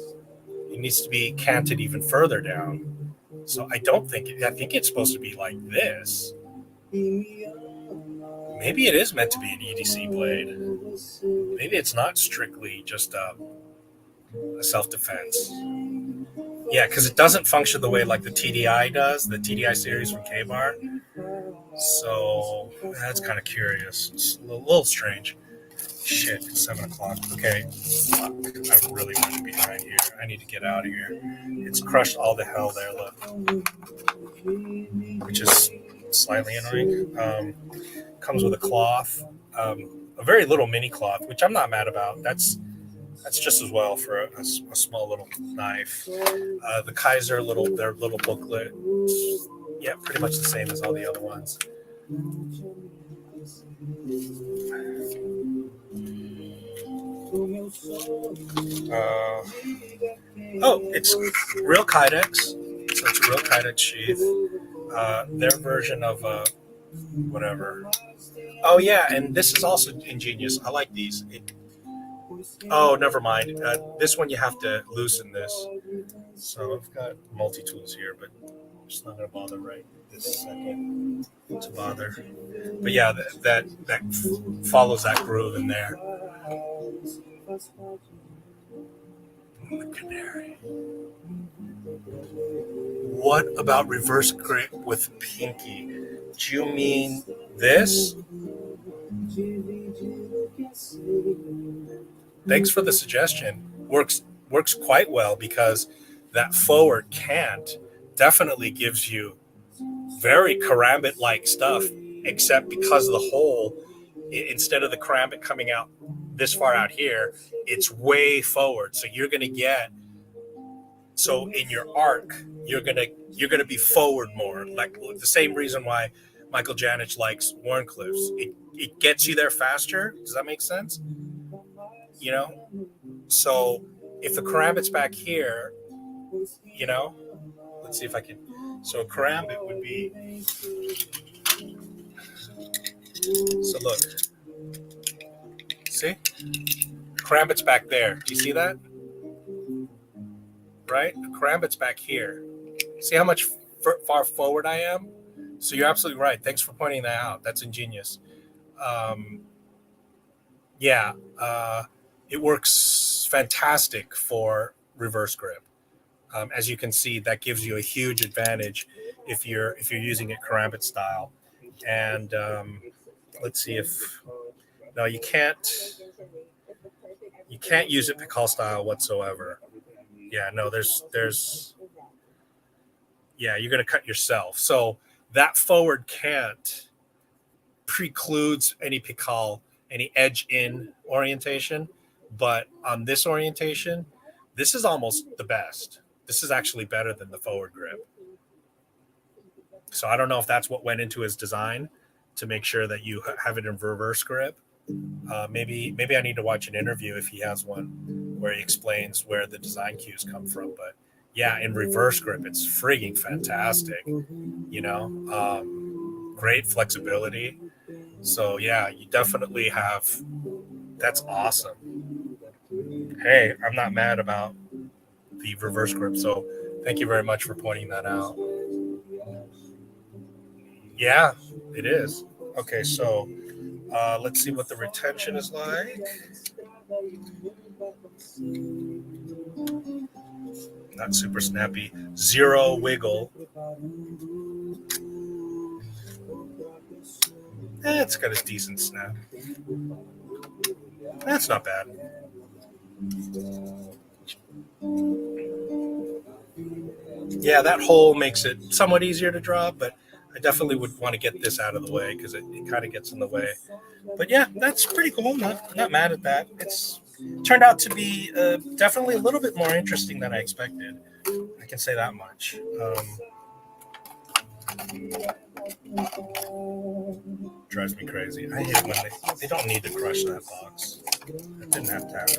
Speaker 1: It needs to be canted even further down. So I don't think I think it's supposed to be like this. Maybe it is meant to be an EDC blade. Maybe it's not strictly just a self-defense. Yeah, because it doesn't function the way like the TDI does, the TDI series from K-Bar. So that's kind of curious. It's a little strange. Shit, it's 7 o'clock. Okay, fuck. I'm really running behind here. I need to get out of here. It's crushed all the hell there, look. Which is slightly annoying. Comes with a cloth, a very little mini cloth, which I'm not mad about. That's just as well for a small little knife. The Kaiser their little booklet, yeah, pretty much the same as all the other ones. It's real Kydex, so it's a real Kydex sheath. Their version of whatever. Oh yeah, and this is also ingenious. I like these. Oh, never mind. This one you have to loosen this. So I've got multi-tools here, but I'm just not going to bother right this second to bother. But yeah, that follows that groove in there. The canary. What about reverse grip with pinky? Do you mean this? Thanks for the suggestion. Works quite well because that forward cant definitely gives you very karambit-like stuff, except because of the hole, instead of the karambit coming out this far out here, it's way forward. So you're going to get, so in your arc, you're gonna be forward more. Like the same reason why Michael Janich likes Warncliffe's. It gets you there faster. Does that make sense? You know? So if the karambit's back here, you know, let's see if I can. So a karambit would be. So look. See? Karambit's back there. Do you see that? Right? The karambit's back here. See how much far forward I am? So you're absolutely right. Thanks for pointing that out. That's ingenious. It works fantastic for reverse grip. As you can see, that gives you a huge advantage if you're using it karambit style. And let's see if no, you can't use it Pikal style whatsoever. Yeah, no, there's yeah, you're gonna cut yourself. So that forward cant precludes any Pikal, any edge in orientation. But on this orientation, this is almost the best. This is actually better than the forward grip. So I don't know if that's what went into his design to make sure that you have it in reverse grip. Maybe I need to watch an interview if he has one where he explains where the design cues come from. But yeah, in reverse grip, it's frigging fantastic. You know, great flexibility. So yeah, you definitely have. That's awesome. Hey, I'm not mad about the reverse grip. So thank you very much for pointing that out. Yeah, it is. Okay, so let's see what the retention is like. Not super snappy. 0 wiggle. It's got a decent snap. That's not bad. Yeah, that hole makes it somewhat easier to draw, but I definitely would want to get this out of the way because it kind of gets in the way. But yeah, that's pretty cool. Not mad at that. It's turned out to be definitely a little bit more interesting than I expected. I can say that much. Drives me crazy. I hate when they don't need to crush that box. That didn't have to happen.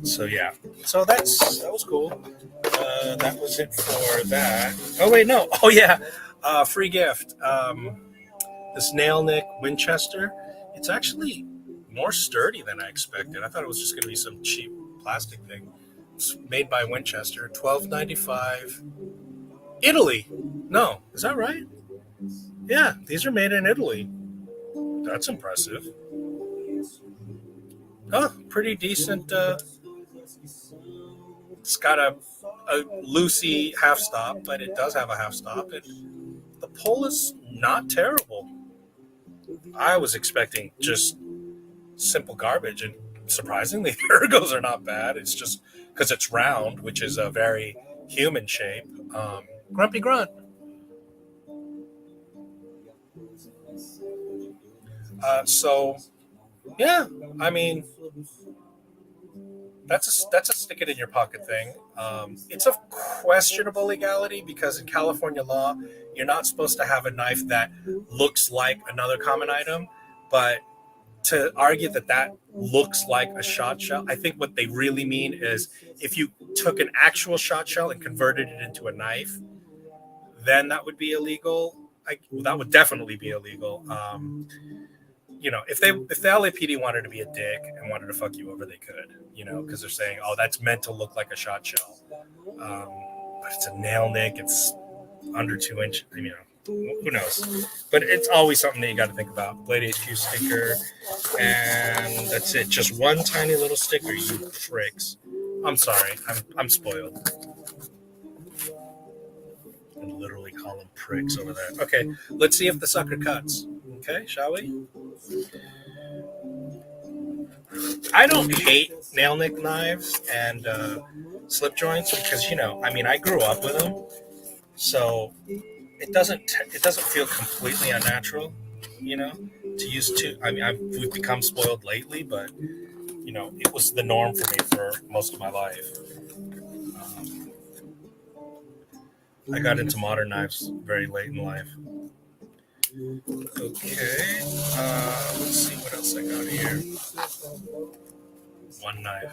Speaker 1: So yeah. So that was cool. That was it for that. Oh wait, no. Oh yeah. Free gift. This nail nick Winchester. It's actually more sturdy than I expected. I thought it was just going to be some cheap plastic thing. It's made by Winchester. $12.95. Italy. No, is that right? Yeah, these are made in Italy. That's impressive. Oh, pretty decent. It's got a loosey half stop, but it does have a half stop. The pole is not terrible. I was expecting just simple garbage, and surprisingly, the ergos are not bad. It's just because it's round, which is a very human shape. Grumpy grunt. So, yeah, I mean, that's a stick it in your pocket thing. It's of questionable legality because in California law, you're not supposed to have a knife that looks like another common item, but to argue that looks like a shot shell, I think what they really mean is if you took an actual shot shell and converted it into a knife, then that would be illegal. That would definitely be illegal. If the LAPD wanted to be a dick and wanted to fuck you over, they could, because they're saying, oh, that's meant to look like a shot shell. But it's a nail nick. It's under 2 inches, who knows? But it's always something that you got to think about. Bladehq sticker, and that's it. Just one tiny little sticker, you pricks. I'm sorry. I'm spoiled. I literally call them pricks over there. Okay, let's see if the sucker cuts. Okay, shall we? I don't hate nail nick knives and slip joints because I grew up with them, so it doesn't feel completely unnatural, to use two. We've become spoiled lately, but it was the norm for me for most of my life. I got into modern knives very late in life. Okay, let's see what else I got here. One knife.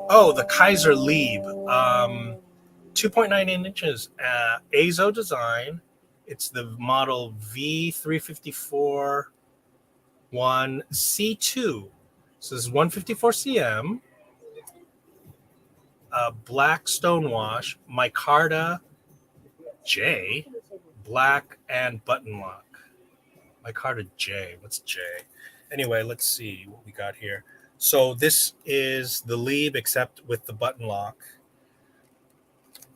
Speaker 1: Oh, the Kaiser Lieb. 2.9 inches. Azo design. It's the model V354 1C2. So this is 154 cm. Black stonewash. Micarta J. Black and button lock. Micarta J. What's J? Anyway, let's see what we got here. So this is the Lieb except with the button lock,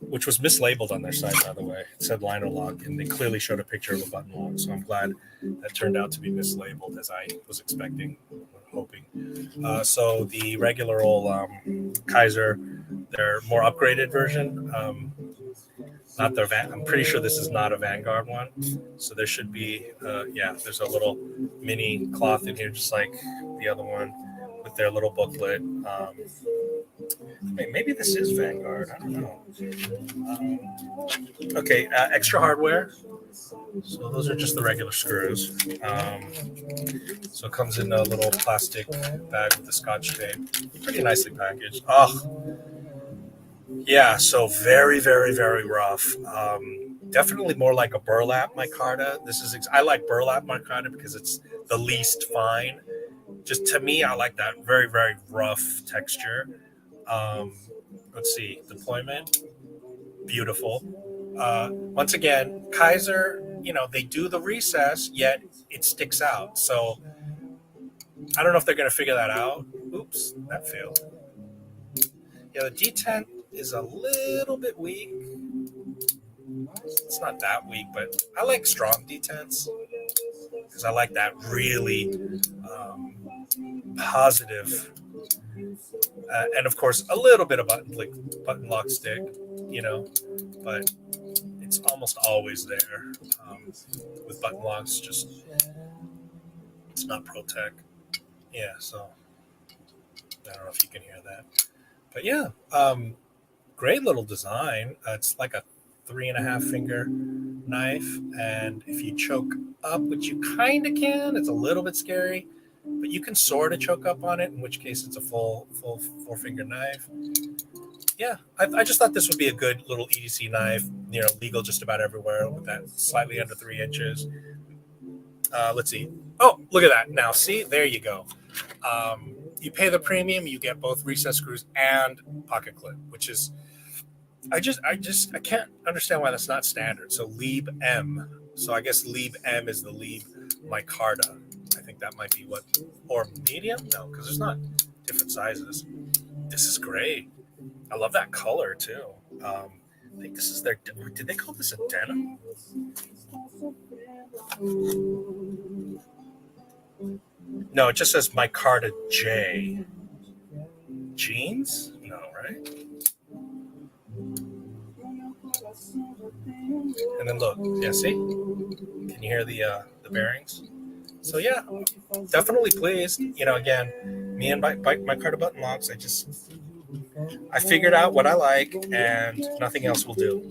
Speaker 1: which was mislabeled on their site, by the way. It said liner lock, and they clearly showed a picture of a button lock. So I'm glad that turned out to be mislabeled as I was expecting, hoping. So the regular old Kaiser, their more upgraded version, not their I'm pretty sure this is not a Vanguard one. So there should be, there's a little mini cloth in here, just like the other one, with their little booklet. Maybe this is Vanguard. I don't know. Okay, extra hardware. So those are just the regular screws. So it comes in a little plastic bag with the Scotch tape. Pretty nicely packaged. Oh, yeah. So very, very, very rough. Definitely more like a burlap micarta. I like burlap micarta because it's the least fine. Just to me, I like that very, very rough texture. Let's see, deployment, beautiful. Once again, Kaiser, they do the recess, yet it sticks out. So I don't know if they're going to figure that out. Oops, that failed. Yeah, the detent is a little bit weak. It's not that weak, but I like strong detents because I like that really positive. And of course, a little bit of button lock stick, but it's almost always there. With Buttonlocks, just it's not ProTech. Yeah, so I don't know if you can hear that, but yeah, great little design. It's like a 3.5 finger knife, and if you choke up, which you kind of can, it's a little bit scary, but you can sort of choke up on it, in which case it's a full 4-finger knife. Yeah, I just thought this would be a good little EDC knife, legal just about everywhere with that slightly under 3 inches. Let's see. Oh, look at that. Now, see, there you go. You pay the premium, you get both recess screws and pocket clip, which is, I can't understand why that's not standard. So Lieb M. So I guess Lieb M is the Lieb Micarta. I think that might be what, or medium? No, because there's not different sizes. This is great. I love that color too. I think this is their. Did they call this a denim? No, it just says Micarta J. Jeans? No, right? And then look, yeah, see? Can you hear the bearings? So yeah, definitely pleased. Again, me and Micarta Buttonlocks, I figured out what I like, and nothing else will do.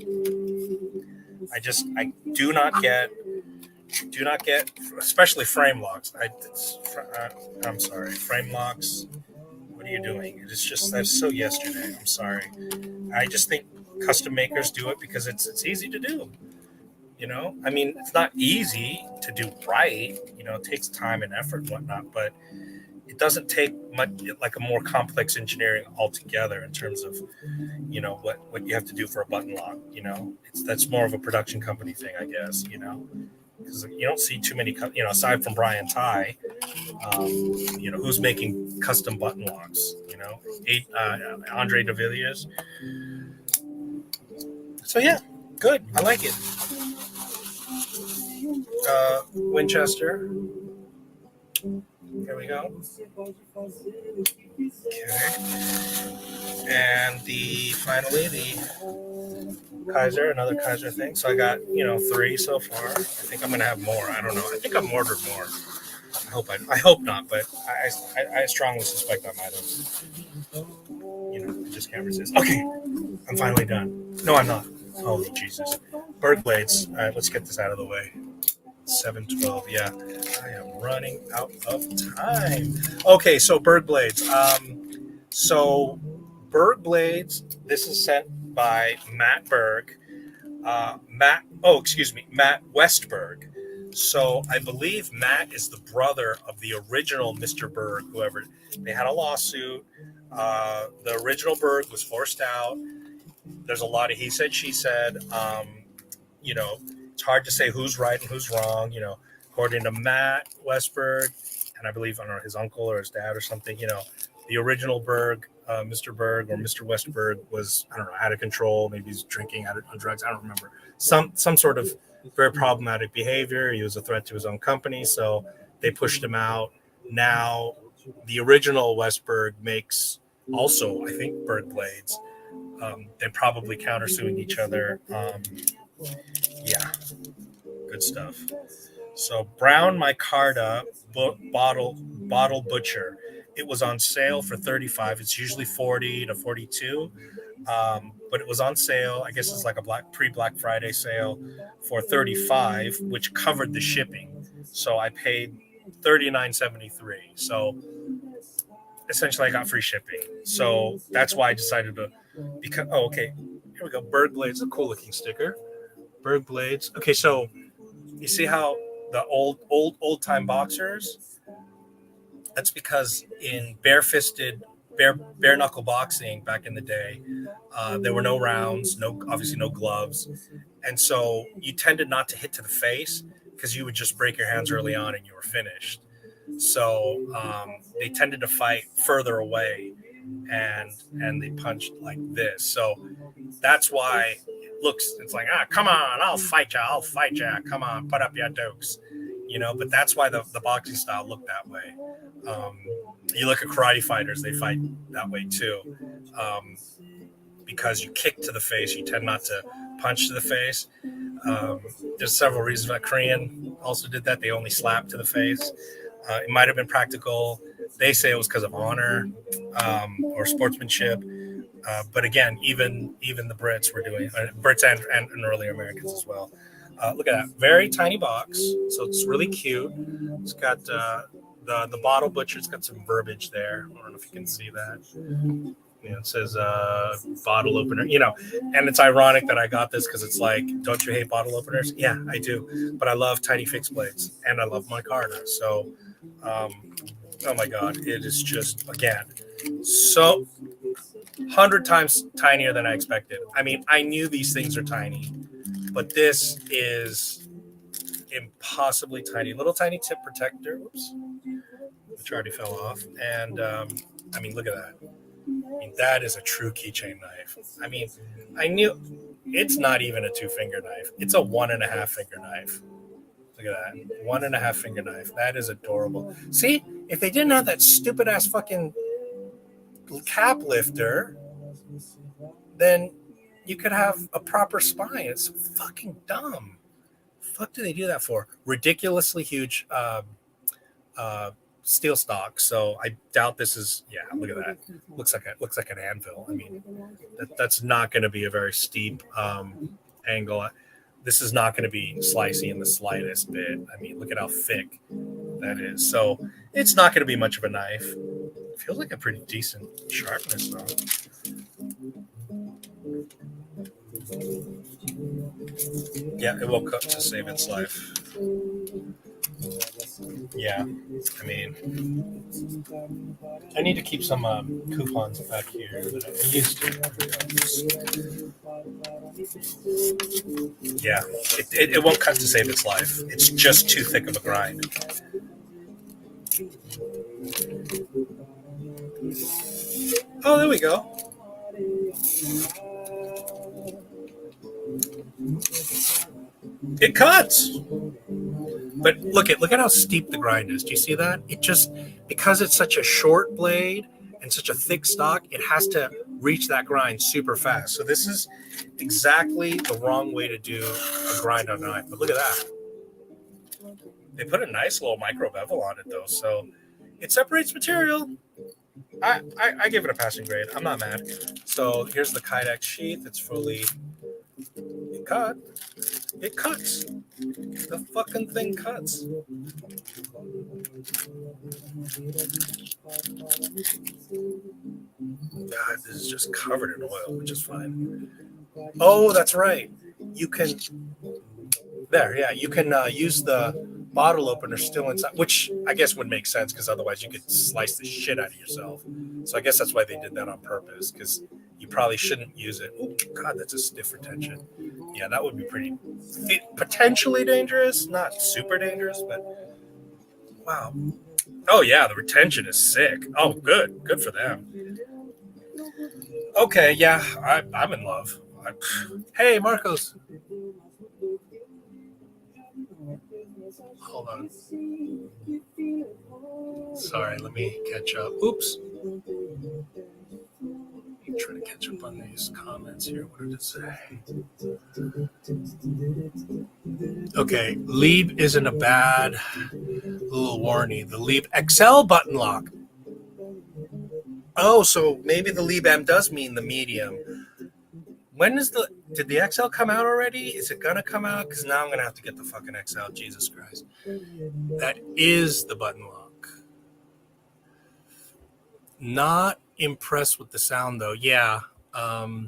Speaker 1: I do not get, especially frame locks. I'm sorry, frame locks. What are you doing? That's so yesterday. I'm sorry. I just think custom makers do it because it's easy to do. I mean, it's not easy to do right. It takes time and effort and whatnot, but it doesn't take much, like a more complex engineering altogether in terms of, what you have to do for a button lock. That's more of a production company thing, I guess. Because you don't see too many, aside from Brian Ty, who's making custom button locks. Andre de Villiers. So yeah, good. I like it. Winchester. Here we go. Okay. And finally the Kaiser, another Kaiser thing. So I got, 3 so far. I think I'm gonna have more. I don't know. I think I've ordered more. I hope not, but I strongly suspect I might have. I just can't resist. Okay, I'm finally done. No, I'm not. Holy Jesus. Berg Blades. All right, let's get this out of the way. 7:12. Yeah, I am running out of time. Okay, so Berg Blades. So Berg Blades. This is sent by Matt Berg. Matt Westberg. So I believe Matt is the brother of the original Mr. Berg. Whoever, they had a lawsuit. The original Berg was forced out. There's a lot of he said, she said. It's hard to say who's right and who's wrong. According to Matt Westberg, and I believe, I don't know, his uncle or his dad or something. The original Berg, Mr. Berg or Mr. Westberg was, I don't know, out of control. Maybe he's drinking, on drugs. I don't remember. Some sort of very problematic behavior. He was a threat to his own company, so they pushed him out. Now, the original Westberg makes also, I think, Berg Blades. They're probably countersuing each other. Yeah, good stuff. So Brown Micarta bottle butcher. It was on sale for $35. It's usually $40 to $42, but it was on sale. I guess it's like a pre-Black Friday sale for $35, which covered the shipping. So I paid $39.73. So essentially, I got free shipping. So that's why I decided to. Because okay, here we go. Berg Blades, a cool looking sticker. Berg Blades. Okay, so you see how the old time boxers? That's because in bare knuckle boxing back in the day, there were no rounds, obviously no gloves, and so you tended not to hit to the face because you would just break your hands early on and you were finished. So they tended to fight further away, and they punched like this. So that's why it's like, come on, I'll fight ya, come on, put up your dukes, but that's why the boxing style looked that way. You look at karate fighters, they fight that way too, because you kick to the face, you tend not to punch to the face. There's several reasons why Korean also did that. They only slapped to the face. It might have been practical. They say it was because of honor or sportsmanship. But again, even the Brits were doing Brits and earlier Americans as well. Look at that, very tiny box. So it's really cute. It's got the bottle butcher. It's got some verbiage there. I don't know if you can see that. It says bottle opener, and it's ironic that I got this because it's like, don't you hate bottle openers? Yeah, I do. But I love tiny fixed blades and I love Micarta. So, oh my God, it is just, again, so 100 times tinier than I expected. I mean, I knew these things are tiny, but this is impossibly tiny. Little tiny tip protector. Whoops. Which already fell off. And, I mean, look at that. I mean, that is a true keychain knife. I mean, I knew it's not even a 2-finger knife. It's a 1.5 finger knife. Look at that. 1.5 finger knife. That is adorable. See, if they didn't have that stupid ass fucking cap lifter, then you could have a proper spine. It's fucking dumb. Fuck do they do that for? Ridiculously huge steel stock. So I doubt this is. Yeah, look at that. Looks like an anvil. I mean, that's not going to be a very steep angle. This is not going to be slicey in the slightest bit. I mean, look at how thick that is. So it's not going to be much of a knife. It feels like a pretty decent sharpness though. Yeah, it will cut to save its life. Yeah, I mean, I need to keep some coupons back here that I used to. Yeah, it won't cut to save its life. It's just too thick of a grind. Oh, there we go. It cuts. But look at how steep the grind is. Do you see that? It just, because it's such a short blade and such a thick stock, it has to reach that grind super fast. So this is exactly the wrong way to do a grind on a knife. But look at that. They put a nice little micro bevel on it though, so it separates material. I give it a passing grade. I'm not mad. So here's the Kydex sheath. It's fully cut. It cuts. The fucking thing cuts. God, this is just covered in oil, which is fine. Oh, that's right. You can. There, yeah, you can use the bottle opener still inside, which I guess would make sense because otherwise you could slice the shit out of yourself. So I guess that's why they did that on purpose, because you probably shouldn't use it. Oh, God, that's a stiff retention. Yeah, that would be pretty potentially dangerous, not super dangerous, but wow. Oh yeah, the retention is sick. Oh, good for them. Okay, yeah, I'm in love. Hey, Marcos. Hold on. Sorry, let me catch up. Oops. I'm trying to catch up on these comments here. What did it say? Okay, Lieb isn't a bad little warning. The Lieb XL button lock. Oh, so maybe the Lieb M does mean the medium. When is did the XL come out already? Is it gonna come out? Because now I'm gonna have to get the fucking XL. Jesus Christ. That is the button lock. Not impressed with the sound though. Yeah. Hello.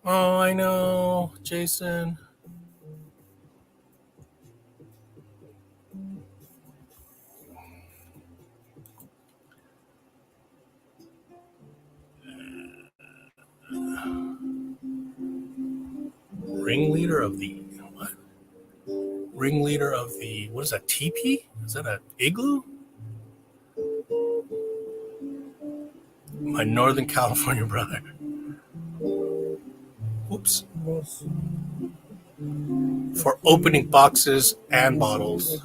Speaker 1: Oh, I know, Jason. Ringleader of the what? Ringleader of the, what is that, teepee? Is that an igloo? My Northern California brother. Oops. For opening boxes and bottles.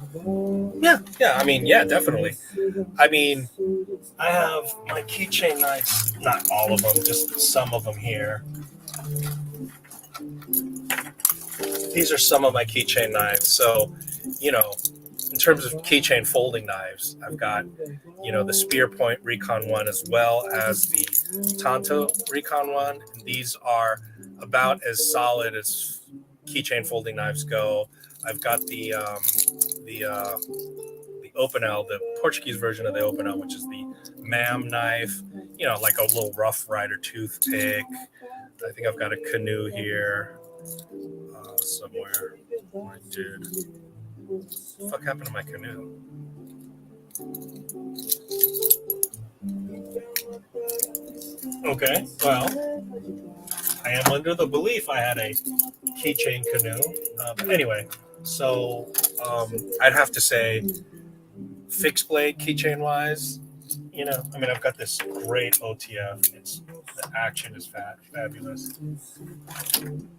Speaker 1: Yeah, I mean, yeah, definitely. I mean, I have my keychain knives, not all of them, just some of them here. These are some of my keychain knives. So, you know, in terms of keychain folding knives, I've got, the Spear Point Recon 1 as well as the Tonto Recon 1. And these are about as solid as keychain folding knives go. I've got the Opinel, the Portuguese version of the Opinel, which is the MAM knife, like a little Rough Rider toothpick. I think I've got a canoe here somewhere. Dude, what the fuck happened to my canoe? Okay, well, I am under the belief I had a keychain canoe. But anyway, so I'd have to say, fixed blade keychain wise, I've got this great OTF. The action is fabulous.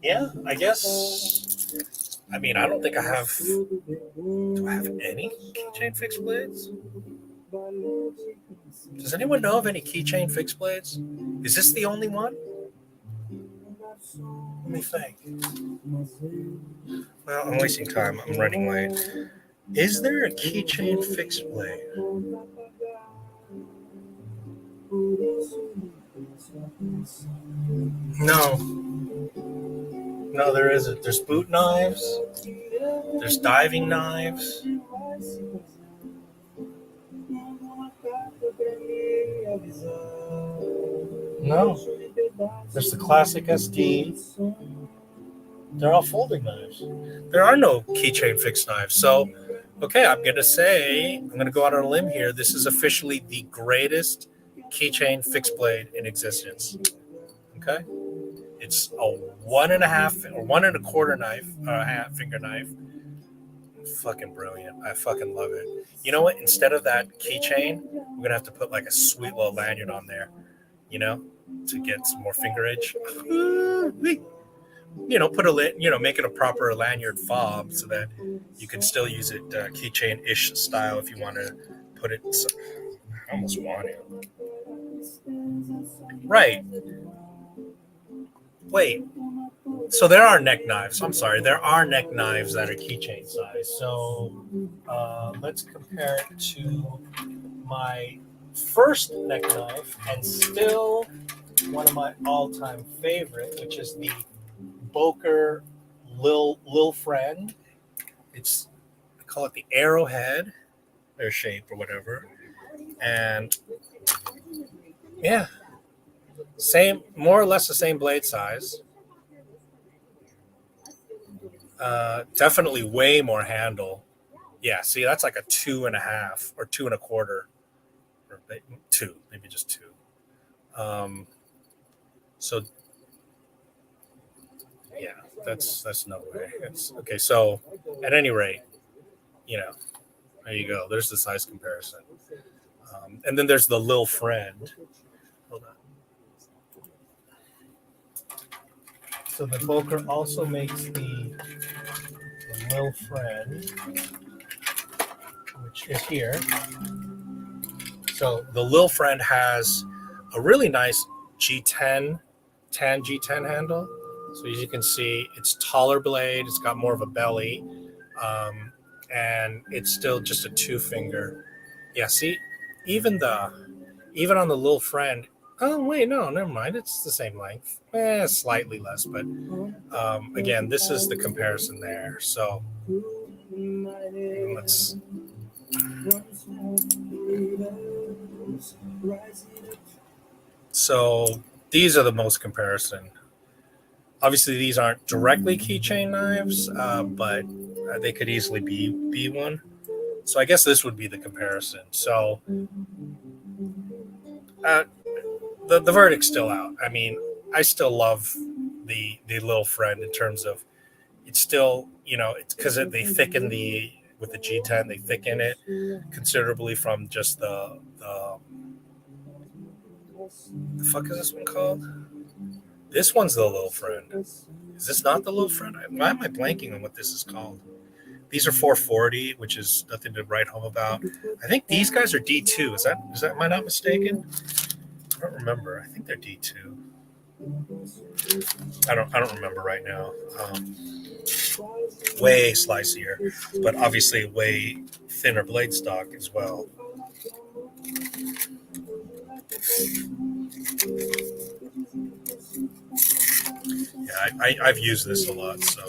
Speaker 1: Yeah, I guess. I don't think I have. Do I have any keychain fixed blades? Does anyone know of any keychain fixed blades? Is this the only one? Let me think. Well, I'm wasting time. I'm running late. Is there a keychain fixed blade? No, there isn't. There's boot knives. There's diving knives. No. There's the classic SD. They're all folding knives. There are no keychain fixed knives. So, okay, I'm going to go out on a limb here. This is officially the greatest keychain fixed blade in existence. Okay? It's a 1.5 or 1.25 knife, half finger knife. Fucking brilliant. I fucking love it. You know what? Instead of that keychain, we're going to have to put like a sweet little lanyard on there, to get some more fingerage. Put make it a proper lanyard fob so that you can still use it keychain-ish style if you want to put it. I almost want it. Right. Wait. So there are neck knives. I'm sorry. There are neck knives that are keychain size. So let's compare it to my first neck knife and still one of my all-time favorite, which is the Boker Lil Friend. I call it the Arrowhead, their shape or whatever. And yeah, more or less the same blade size. Definitely way more handle. Yeah, see, that's like a 2.5 or 2.25, or 2, maybe just 2. So yeah, that's no way. It's okay. So at any rate, there you go. There's the size comparison. And then there's the Lil Friend. Hold on. So the Boker also makes the Lil Friend, which is here. So the Lil Friend has a really nice G10, tan G10 handle. So as you can see, it's taller blade. It's got more of a belly, and it's still just a 2-finger. Yeah, see, even on the Lil Friend. Oh wait, no, never mind. It's the same length, slightly less, but again, this is the comparison there. So let's. So these are the most comparison. Obviously, these aren't directly keychain knives, but they could easily be one. So I guess this would be the comparison. So the verdict's still out. I still love the Lil Friend in terms of it's still, it's because they thicken with the G10, they thicken it considerably from just the fuck is this one called? This one's the Lil Friend. Is this not the Lil Friend? Why am I blanking on what this is called? These are 440, which is nothing to write home about. I think these guys are D2. Is that am I not mistaken? I don't remember. I think they're D2. I don't remember right now. Way slicier, but obviously way thinner blade stock as well. Yeah, I've used this a lot, so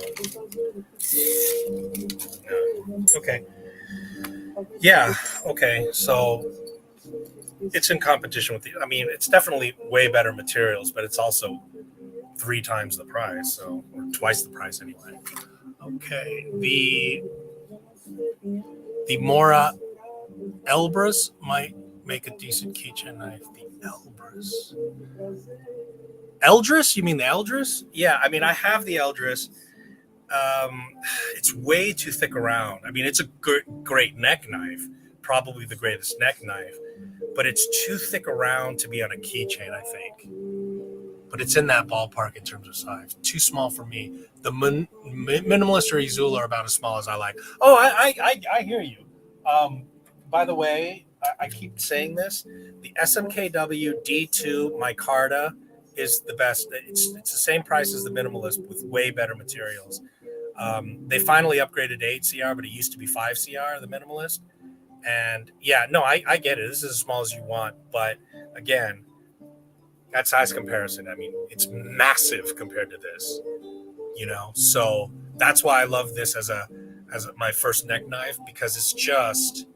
Speaker 1: yeah. Okay. Yeah, okay. So it's in competition with I mean, it's definitely way better materials, but it's also 3 times the price, so or twice the price anyway. Okay. The Mora Elbrus might make a decent keychain knife. The Elbrus. Eldris? You mean the Eldris? Yeah, I mean, I have the Eldris. It's way too thick around. I mean, it's a great neck knife, probably the greatest neck knife, but it's too thick around to be on a keychain, I think. But it's in that ballpark in terms of size. Too small for me. The Minimalist or Izula are about as small as I like. Oh, I hear you. By the way, I keep saying this. The SMKW D2 Micarta is the best. It's the same price as the Minimalist with way better materials. They finally upgraded to 8CR, but it used to be 5CR, the Minimalist. And yeah, no, I get it. This is as small as you want. But again, that size comparison, I mean, it's massive compared to this, you know? So that's why I love this as my first neck knife, because it's just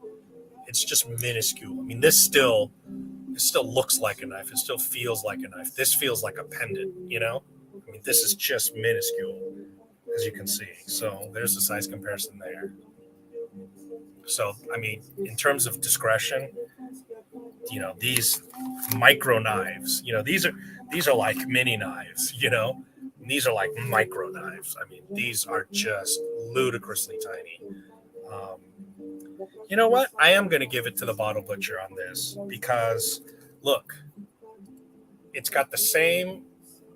Speaker 1: minuscule. I mean, this still looks like a knife. It still feels like a knife. This feels like a pendant, you know? I mean, this is just minuscule, as you can see. So there's the size comparison there. So, I mean, in terms of discretion, you know, these micro knives, you know, these are like mini knives, you know, and these are like micro knives. I mean, these are just ludicrously tiny. You know what? I am going to give it to the Bottle Butcher on this because, look, it's got the same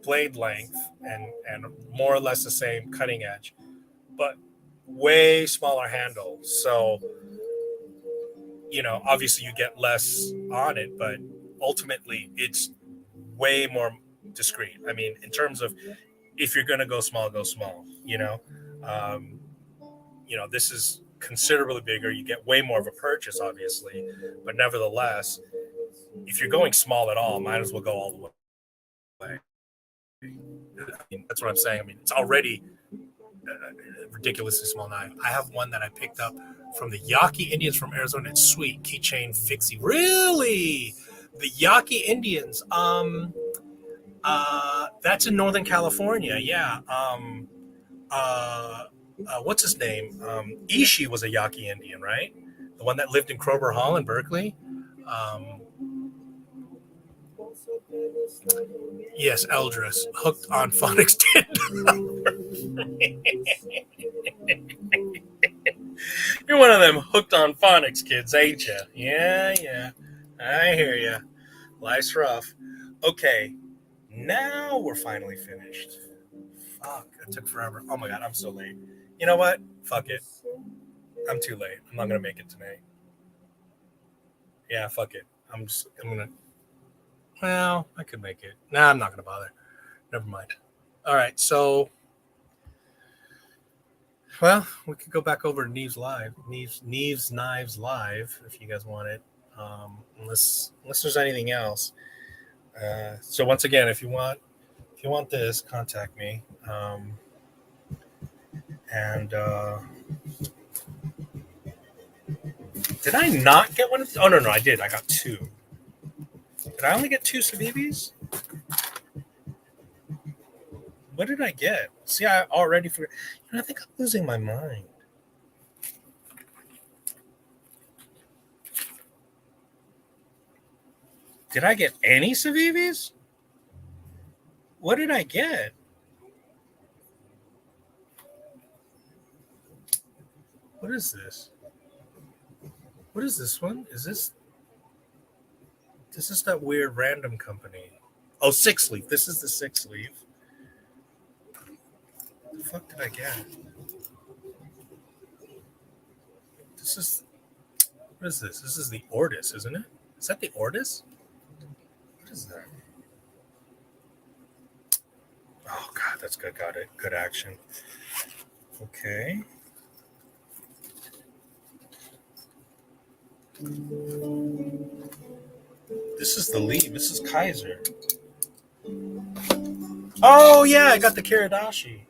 Speaker 1: blade length and more or less the same cutting edge, but way smaller handle. So, you know, obviously you get less on it, but ultimately it's way more discreet. I mean, in terms of if you're going to go small, you know. You know, this is considerably bigger. You get way more of a purchase, obviously, but nevertheless, if you're going small at all, might as well go all the way. I mean, that's what I'm saying. I mean, it's already a ridiculously small knife. I have one that I picked up from the Yaqui Indians from Arizona. It's sweet. Keychain Fixie. Really? The Yaqui Indians. That's in Northern California. Yeah. What's his name? Ishii was a Yaqui Indian, right? The one that lived in Krober Hall in Berkeley. Yes, Eldris, hooked on phonics. You're one of them hooked on phonics kids, ain't you? Yeah. I hear you. Life's rough. Okay, now we're finally finished. Fuck, it took forever. Oh my god, I'm so late. You know what? Fuck it. I'm too late. I'm not gonna make it tonight. Yeah, fuck it. I'm gonna. Well, I could make it. Nah, I'm not gonna bother. Never mind. All right, so. Well, we could go back over to Neves Live, Neves Knives Live, if you guys want it. Unless there's anything else. So once again, if you want this, contact me. Did I not get one? Oh no, I did. I got 2. Did I only get 2 Savivis? What did I get? See, I already forgot. You know, I think I'm losing my mind. Did I get any Savivis? What did I get? What is this? What is this one? Is this that weird random company? Oh, 6-sleeve. This is the 6-sleeve. What the fuck did I get? What is this? This is the Ortis, isn't it? Is that the Ortis? What is that? Oh God, that's good. Got it. Good action. Okay. This is the lead. This is Kaiser. Oh yeah, I got the Kiradashi.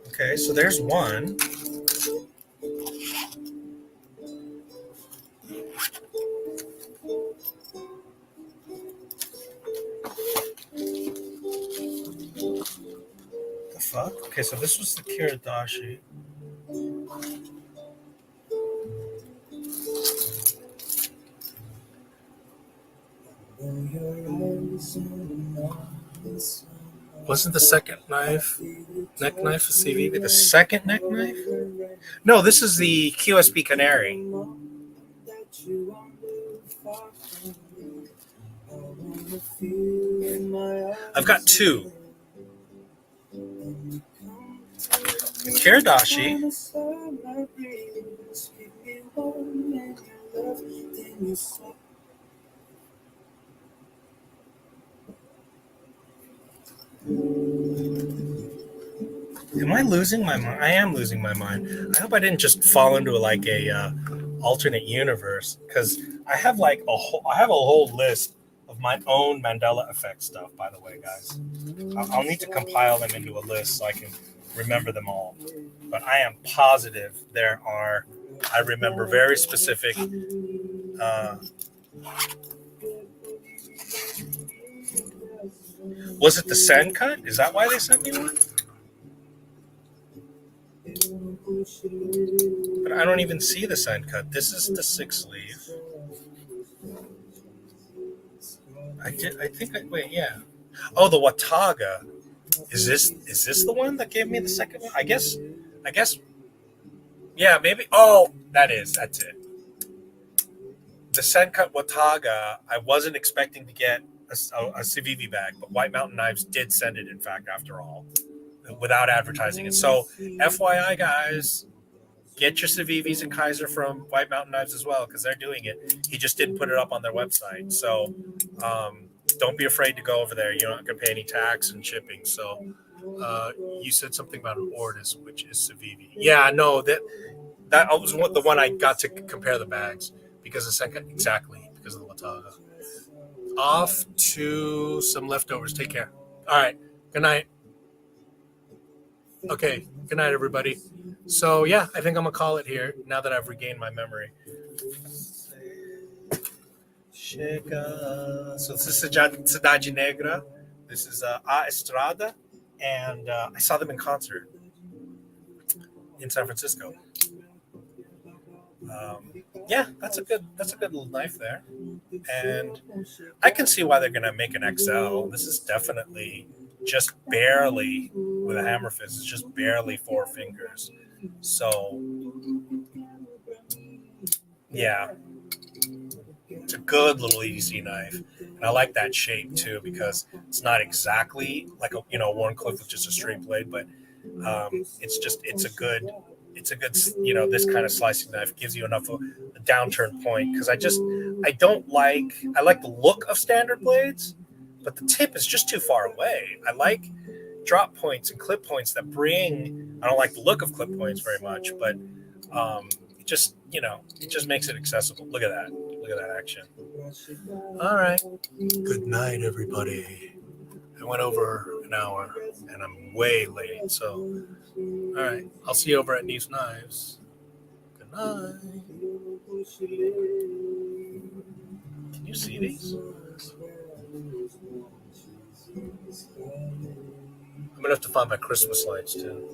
Speaker 1: Okay, so there's one. The fuck? Okay, so this was the Kiradashi. Wasn't the second neck knife a CVV? The second neck knife? No, this is the QSB Canary. I've got two. The Kiradashi. Am I losing my mind? I am losing my mind. I hope I didn't just fall into like a alternate universe, because I have like a whole list of my own Mandela effect stuff. By the way, guys, I'll need to compile them into a list so I can remember them all. But I am positive there are. I remember very specific. Was it the sand cut? Is that why they sent me one? But I don't even see the sand cut. This is the 6 sleeve. Wait, yeah. Oh, the Wataga. Is this the one that gave me the second one? I guess. Yeah, maybe. Oh, that's it. The sand cut Wataga, I wasn't expecting to get a CVV bag, but White Mountain Knives did send it, in fact, after all, without advertising it. So, FYI, guys, get your CVVs and Kaiser from White Mountain Knives as well, because they're doing it. He just didn't put it up on their website. So, don't be afraid to go over there. You're not going to pay any tax and shipping. So, you said something about an Ortis, which is CVV. Yeah, no, that was the one I got to compare the bags, because the second, exactly, because of the Wataga. Off to some leftovers. Take care. All right. Good night. Okay. Good night, everybody. So, yeah, I think I'm going to call it here now that I've regained my memory. So, this is Cidade Negra. This is A Estrada. And I saw them in concert in San Francisco. Yeah, that's a good little knife there. And I can see why they're going to make an XL. This is definitely just barely, with a hammer fist, it's just barely 4 fingers. So, yeah, it's a good little EDC knife. And I like that shape too, because it's not exactly like a Warncliffe with just a straight blade, but it's a good, this kind of slicing knife gives you enough of a downturn point, because I like the look of standard blades, but the tip is just too far away. I like drop points and clip points I don't like the look of clip points very much, but it just makes it accessible. Look at that action. All right. Good night, everybody. I went over an hour and I'm way late, so all right. I'll see you over at Neve's Knives. Good night. Can you see these? I'm gonna have to find my Christmas lights too.